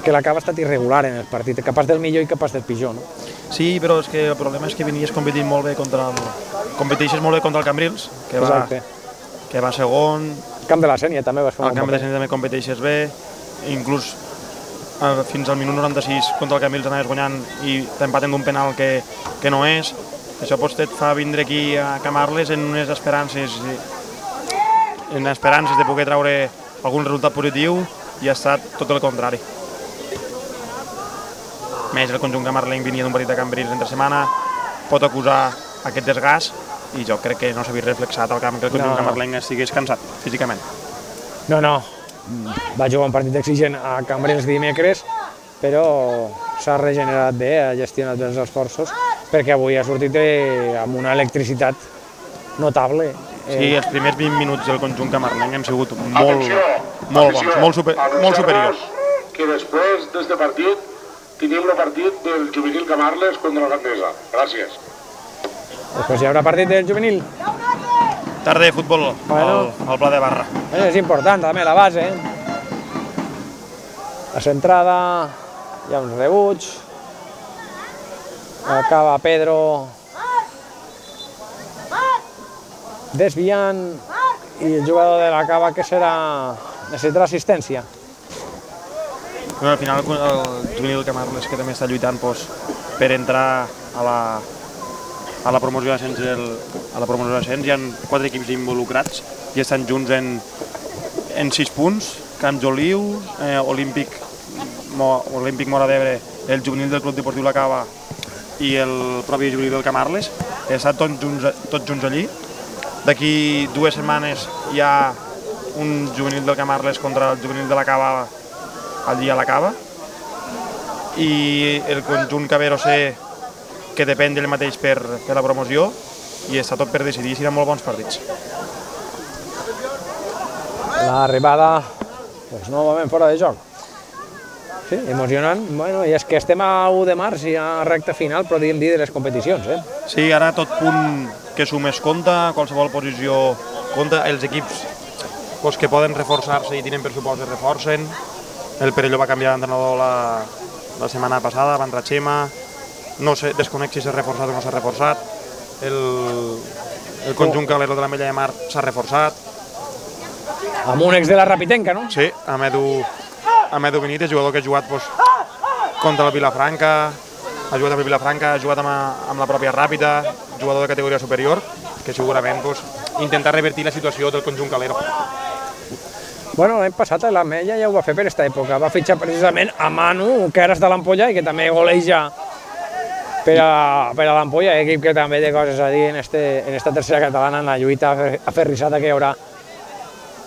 que la Cava ha estat irregular en el partit, capaç del millor i capaç del pitjor, no? Sí, però és que el problema és que venies competint molt bé competeixes molt bé contra el Cambrils, que va segon. El Camp de la Sénia també vas fer al Camp de la Sénia també competeixes bé, inclús fins al minut 96 contra el Cambrils anaves guanyant i t'empaten d'un penal que no és. Això potser et fa vindre aquí a Camarles en unes esperances de poder treure algun resultat positiu i ha estat tot el contrari. Més el conjunt camarlenc venia d'un partit de Cambrils entre setmana, pot acusar aquest desgast i jo crec que no s'ha vist reflexat al camp que el conjunt camarlenc estigués cansat físicament. No, va jugar un partit exigent a Cambrils dimecres, però s'ha regenerat bé, ha gestionat bé els esforços, perquè avui ha sortit amb una electricitat notable. Sí, els primers 20 minuts del conjunt camarlenc hem sigut molt bons, molt superiors. Que després d'este partit tenim el partit del juvenil Camarles contra la Gandesa. Gràcies. Després hi haurà partit del juvenil. Tarda de futbol al Pla de Barra. És important també la base. La centrada, hi ha uns rebuig, acaba Pedro desviant i el jugador de la Cava que necessitarà assistència. Al final el juvenil Camarles que també està lluitant per entrar a la promoció d'ascens, hi ha 4 equips involucrats i estan junts en 6 punts, Camp Joliu, Olímpic Mora d'Ebre, el juvenil del Club Deportiu La Cava i el propi juvenil del Camarles, estan tots junts allí. D'aquí 2 setmanes hi ha un juvenil del Camarles contra el juvenil de la Cava allí a la Cava i el conjunt Cabero sé que depèn d'ell mateix per la promoció i està tot per decidir, seran molt bons partits. L'arribada, novament fora de joc. Sí, emocionant. Bueno, i és que estem a 1 de març i a recta final, podríem dir, de les competicions. Sí, ara tot punt que sumes compta, qualsevol posició compta, els equips que poden reforçar-se i tenen pressupost es reforcen. El Perelló va canviar d'entrenador la setmana passada, va entrar Xema, no sé, desconec si s'ha reforçat o no s'ha reforçat. El conjunt Calero de la Mella de Mar s'ha reforçat. Amb un ex de la Rapitenca, no? Sí, amb Edu Benítez, jugador que ha jugat contra el Vilafranca, ha jugat amb el Vilafranca, ha jugat amb la pròpia Ràpita, jugador de categoria superior, que segurament intentar revertir la situació del conjunt Calero. Bueno, l'any passat la Mella ja ho va fer per aquesta època, va fitxar precisament a Manu, que ara és de l'Ampolla i que també goleja per a l'Ampolla, equip que també té coses a dir en esta tercera catalana, en la lluita aferrissada que hi haurà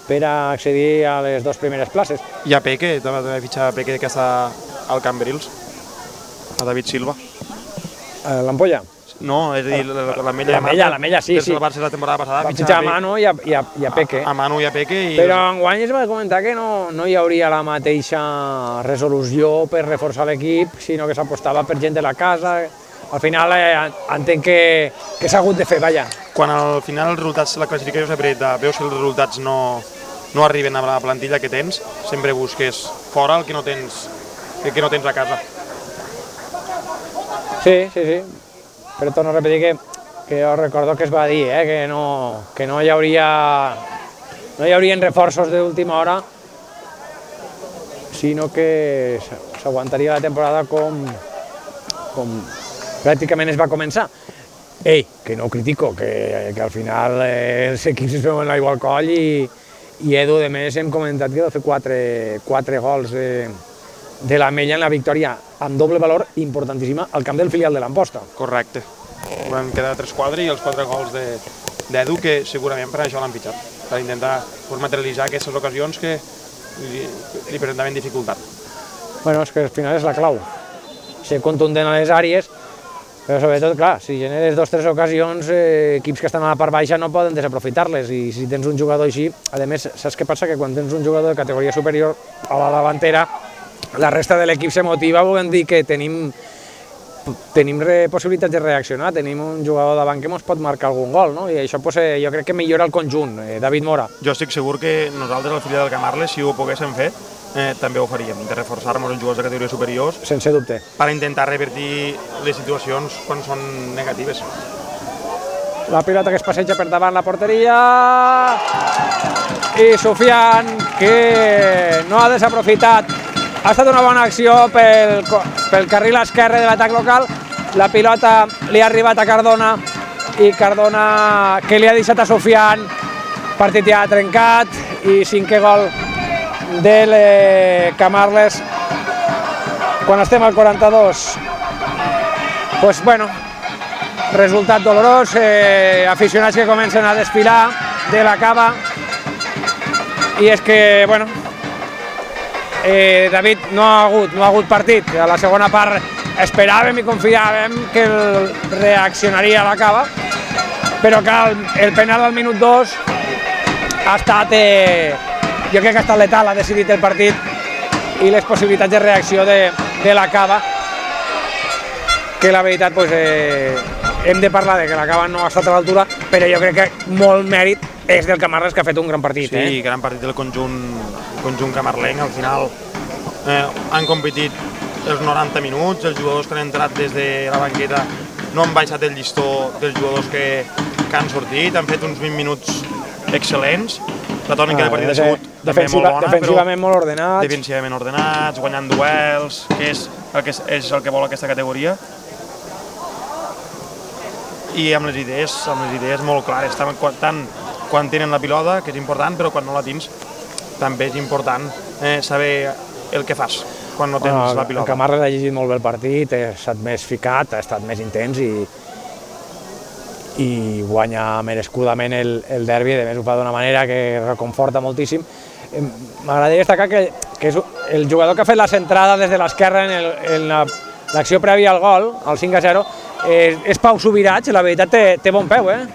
per a accedir a les 2 primeres places. I a Peque, també va fitxar a Peque que està al Cambrils, a David Silva. L'Ampolla? No, és a dir, la Mella. La Mella, sí. Va ser la temporada passada. Va fitxar a Manu i a Peque. A Manu i a Peque. Però enguany es va comentar que no hi hauria la mateixa resolució per reforçar l'equip, sinó que s'apostava per gent de la casa. Al final entenc que s'ha hagut de fer, vaja. Quan al final els resultats, la classificació s'ha apretat, veus que els resultats no arriben a la plantilla que tens, sempre busques fora el que no tens a casa. Sí. Però torno a repetir que jo recordo que es va dir que no hi haurien reforços d'última hora, sinó que s'aguantaria la temporada com pràcticament es va començar. Que no ho critico, que al final els equips es veuen l'aigua al coll i Edu, de més, hem comentat que ha de fer 4 gols de la Mella en la victòria amb doble valor importantíssima al camp del filial de l'Amposta. Correcte. Van quedar 3 quadres i els 4 gols d'Edu, que segurament per això l'han fitxat, per intentar materialitzar aquestes ocasions que li presentaven dificultat. Bueno, és que al final és la clau. Ser contundent a les àrees, però sobretot, clar, si generes 2 o 3 ocasions, equips que estan a la part baixa no poden desaprofitar-les, i si tens un jugador així, a més, saps què passa? Que quan tens un jugador de categoria superior a la davantera, la resta de l'equip se motiva, volem dir que tenim possibilitats de reaccionar, tenim un jugador davant que ens pot marcar algun gol, no? I això jo crec que millora el conjunt, David Mora. Jo estic segur que nosaltres, al filial del Camarles, si ho poguéssim fer, també ho faríem, de reforçar-nos els jugadors de categories superiors Sense dubte. per intentar revertir les situacions quan són negatives. La pilota que es passeja per davant la porteria i Sufian, que no ha desaprofitat. Ha estat una bona acció pel carril esquerre de l'atac local. La pilota li ha arribat a Cardona i Cardona que li ha deixat a Sufian. Partit ja trencat i 5è gol del Camarles quan estem al 42. Pues bueno, resultat dolorós, aficionats que comencen a desfilar de la cava i és que, bueno, David no ha hagut partit. A la segona part esperàvem i confiàvem que reaccionaria a la cava, però que el penal al minut 2 ha estat, jo crec que ha estat letal, ha decidit el partit i les possibilitats de reacció de la cava, que la veritat hem de parlar de que la cava no ha estat a l'altura, però jo crec que molt mèrit és del Camarles, que ha fet un gran partit. Sí, gran partit del conjunt camarlenc. Al final han competit els 90 minuts, els jugadors que han entrat des de la banqueta no han baixat el llistó dels jugadors que han sortit, han fet uns 20 minuts excel·lents. La tònica del partit ha sigut també molt bona, defensivament molt ordenats. Defensivament ordenats, guanyant duels, que és el que vol aquesta categoria. I amb les idees molt clares, tant quan tenen la pilota, que és important, però quan no la tens també és important saber el que fas quan no tens la pilota. El Camarles ha llegit molt bé el partit, ha estat més ficat, ha estat més intens i guanya merescudament el derbi. A més ho fa d'una manera que reconforta moltíssim. M'agradaria destacar que és el jugador que ha fet la centrada des de l'esquerra en l'acció prèvia al gol, al 5-0, és Pau Subirats. La veritat té bon peu, eh?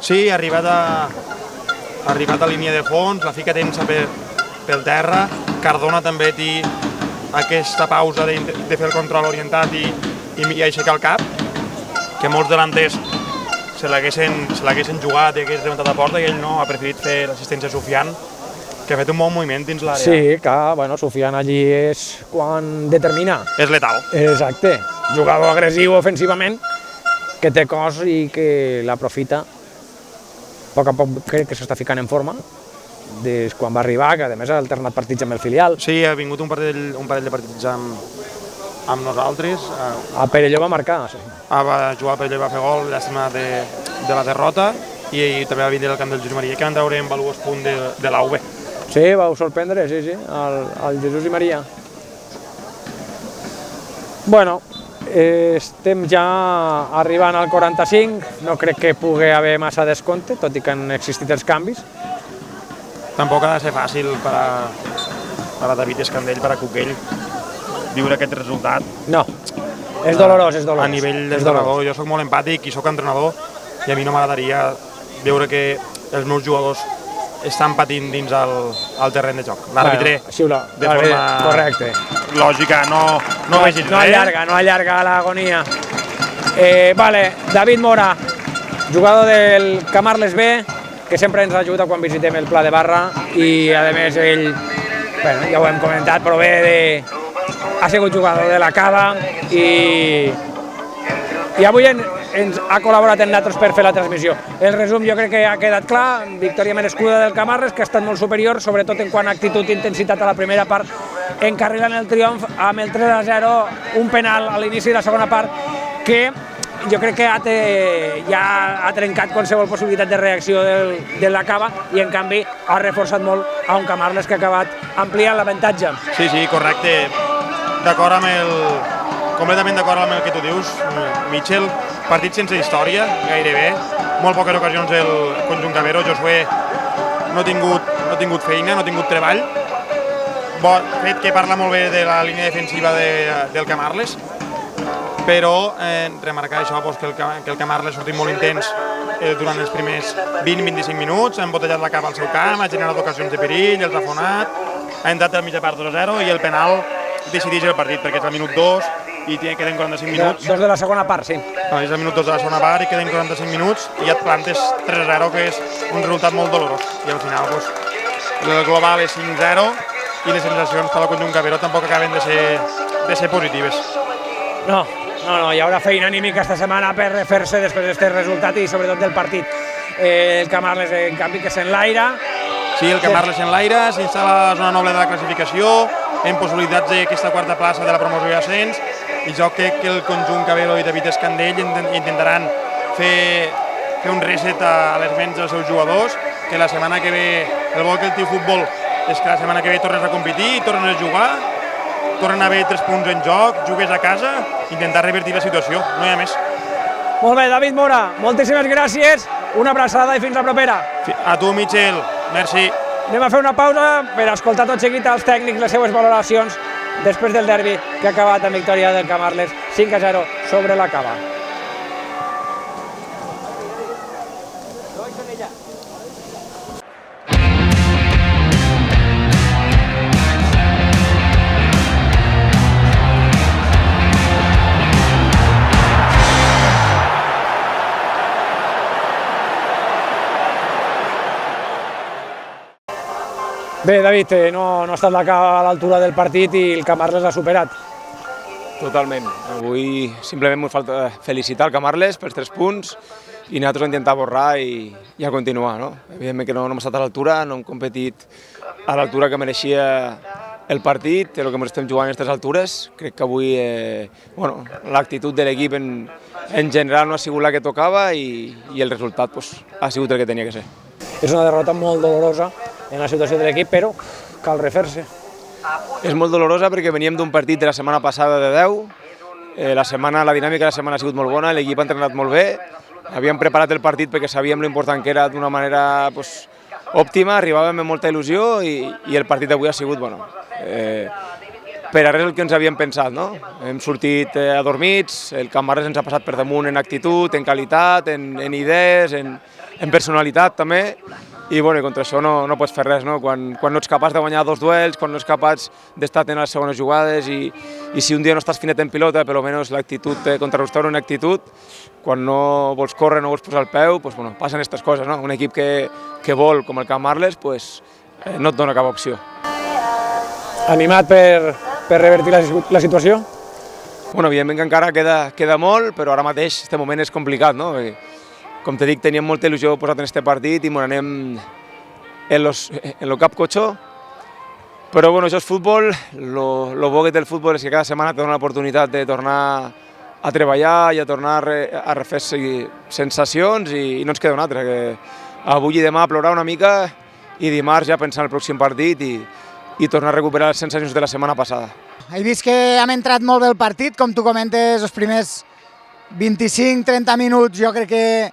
Sí, ha arribat a línia de fons, la fica tensa pel terra. Cardona també té aquesta pausa de fer el control orientat i aixecar el cap, que molts delanters se l'haguessin jugat i hagués levantat a porta, i ell no, ha preferit fer l'assistència a Sufian, que ha fet un bon moviment dins l'àrea. Sí, clar, bueno, Sufian allí és quan determina. És letal. Exacte, jugador agressiu ofensivament, que té cos i que l'aprofita. A poc a poc crec que s'està ficant en forma, des quan va arribar, que a més ha alternat partits amb el filial. Sí, ha vingut un parell de partits amb nosaltres. A Perelló va marcar, sí. Va jugar a Perelló i va fer gol, llàstima de la derrota, i també va vindre al camp del Jesús Maria, que van treure en valuós punt de l'AUB. Sí, vau sorprendre, sí, al Jesús i Maria. Bueno, estem ja arribant al 45, no crec que pugui haver massa descompte, tot i que han existit els canvis. Tampoc ha de ser fàcil per a David Escandell, per a Cuquell, viure aquest resultat. No, és dolorós, és dolorós. A nivell d'entrenador, jo soc molt empàtic i soc entrenador, i a mi no m'agradaria veure que els meus jugadors estan patint dins el terreny de joc. L'àrbitre, de forma correcte, lògica, no vegis res. No allarga l'agonia. David Mora, jugador del Camarles B, que sempre ens ajuda quan visitem el Pla de Barra, i a més ell, ja ho hem comentat, però ha sigut jugador de la cava i avui ens ha col·laborat amb nosaltres per fer la transmissió. El resum jo crec que ha quedat clar, victòria merescuda del Camarles, que ha estat molt superior, sobretot en quant a actitud i intensitat a la primera part, encarrilant el triomf amb el 3-0, un penal a l'inici de la segona part, que jo crec que ja ha trencat qualsevol possibilitat de reacció de la cava, i en canvi ha reforçat molt a un Camarles que ha acabat ampliant l'avantatge. Sí, correcte. Completament d'acord amb el que tu dius, Mitchell. Partit sense història, gairebé. Molt poques ocasions el conjunt cavero. Josué no ha tingut feina, no ha tingut treball. Fet que parla molt bé de la línia defensiva del Camarles, però remarcar això, que el Camarles ha sortit molt intens durant els primers 20-25 minuts, ha embotellat la capa al seu camp, ha generat ocasions de perill, els ha fonat, ha entrat a la mitja part 2-0 i el penal decideix el partit, perquè és el minut 2 i queden 45 minuts. Dos de la segona part, sí. És el minut 2 de la segona part i queden 45 minuts i ja et plantes 3-0, que és un resultat molt dolorós. I al final el global és 5-0 i les sensacions per al conjunt caberó tampoc acaben de ser positives. No, hi haurà feina anímica esta setmana per refer-se després d'aquest resultat i sobretot del partit. El Camarles, en canvi, que s'enlaira. Sí, el Camarles s'enlaira, s'instal·la a la zona noble de la classificació, en possibilitats d'aquesta quarta plaça de la promoció i ascens, i jo crec que el conjunt Caberó i David Escandell intentaran fer un reset a les ments dels seus jugadors, que la setmana que ve, el bo que el tio futbol és que la setmana que ve tornes a competir, tornes a jugar, tornen a haver 3 punts en joc, jugues a casa, intentar revertir la situació, no hi ha més. Molt bé, David Mora, moltíssimes gràcies, una abraçada i fins la propera. A tu, Michel, merci. Anem a fer una pausa per escoltar tot seguit als tècnics les seues valoracions després del derbi que ha acabat amb victòria del Camarles 5-0 sobre la Cava. Bé, David, no ha estat la Cava a l'altura del partit i el Camarles l'ha superat. Totalment. Avui simplement ens falta felicitar el Camarles pels 3 punts i nosaltres intentar borrar i a continuar. No? Evidentment que no hem estat a l'altura, no hem competit a l'altura que mereixia el partit, el que ens estem jugant a aquestes altures. Crec que avui l'actitud de l'equip en general no ha sigut la que tocava i el resultat ha sigut el que tenia que ser. És una derrota molt dolorosa en la situació de l'equip, però cal refer-se. És molt dolorosa perquè veníem d'un partit de la setmana passada de 10, la dinàmica de la setmana ha sigut molt bona, l'equip ha entrenat molt bé, havíem preparat el partit perquè sabíem l'important que era d'una manera òptima, arribàvem amb molta il·lusió i el partit d'avui ha sigut per a res el que ens havíem pensat. No? Hem sortit adormits, el Camarles ens ha passat per damunt en actitud, en qualitat, en idees, en personalitat també, i contra això no pots fer res, no? Quan no ets capaç de guanyar 2 duels, quan no ets capaç d'estar en les segones jugades i si un dia no estàs finet en pilota, però almenys l'actitud contrarrestar una actitud, quan no vols córrer, no vols posar el peu, passen aquestes coses, no? Un equip que vol, com el Camarles, no et dona cap opció. Animat per revertir la situació? Evidentment que encara queda molt, però ara mateix aquest moment és complicat, no? Com te dic, teníem molta il·lusió posat en aquest partit i anem en lo cap cotxó, però això és futbol, lo bo que té el futbol és que cada setmana te dona l'oportunitat de tornar a treballar i a tornar a refer sensacions i no ens queda una altra, que avui i demà plourà una mica i dimarts ja pensar en el pròxim partit i tornar a recuperar les sensacions de la setmana passada. He vist que hem entrat molt bé el partit, com tu comentes, els primers 25-30 minuts jo crec que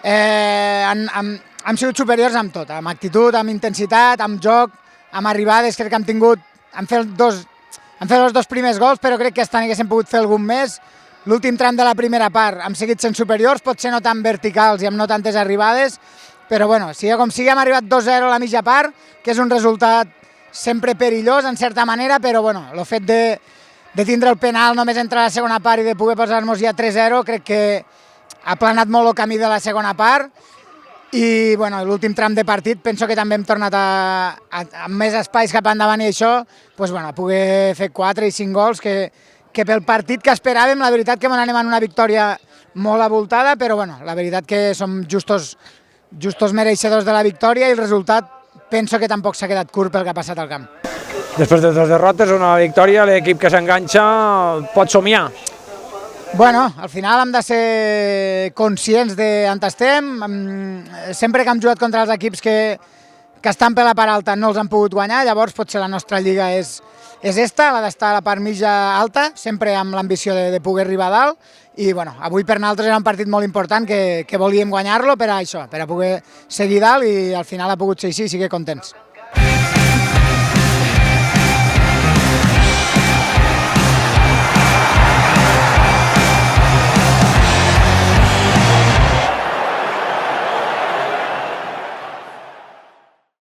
hem sigut superiors amb tot, amb actitud, amb intensitat, amb joc, amb arribades, crec que hem fet els 2 primers gols, però crec que haguéssim pogut fer algun més. L'últim tram de la primera part hem seguit sent superiors, potser no tan verticals i amb no tantes arribades, però sigui com sigui, hem arribat 2-0 a la mitja part, que és un resultat sempre perillós en certa manera, però el fet de tindre el penal només entrar a la segona part i de poder posar-nos ja 3-0, crec que ha planat molt el camí de la segona part i l'últim tram de partit penso que també hem tornat amb més espais cap endavant i això a poder fer 4 i 5 gols que pel partit que esperàvem, la veritat que anem en una victòria molt avoltada, però la veritat que som justos mereixedors de la victòria i el resultat penso que tampoc s'ha quedat curt pel que ha passat al camp. Després de 2 derrotes, una victòria, l'equip que s'enganxa pot somiar. Al final hem de ser conscients d'on estem. Sempre que hem jugat contra els equips que estan per la part alta no els han pogut guanyar, llavors potser la nostra lliga és esta, la d'estar a la part mitja alta, sempre amb l'ambició de poder arribar a dalt, i avui per nosaltres era un partit molt important que volíem guanyar-lo per a això, per a poder seguir dalt, i al final ha pogut ser així i siguem contents.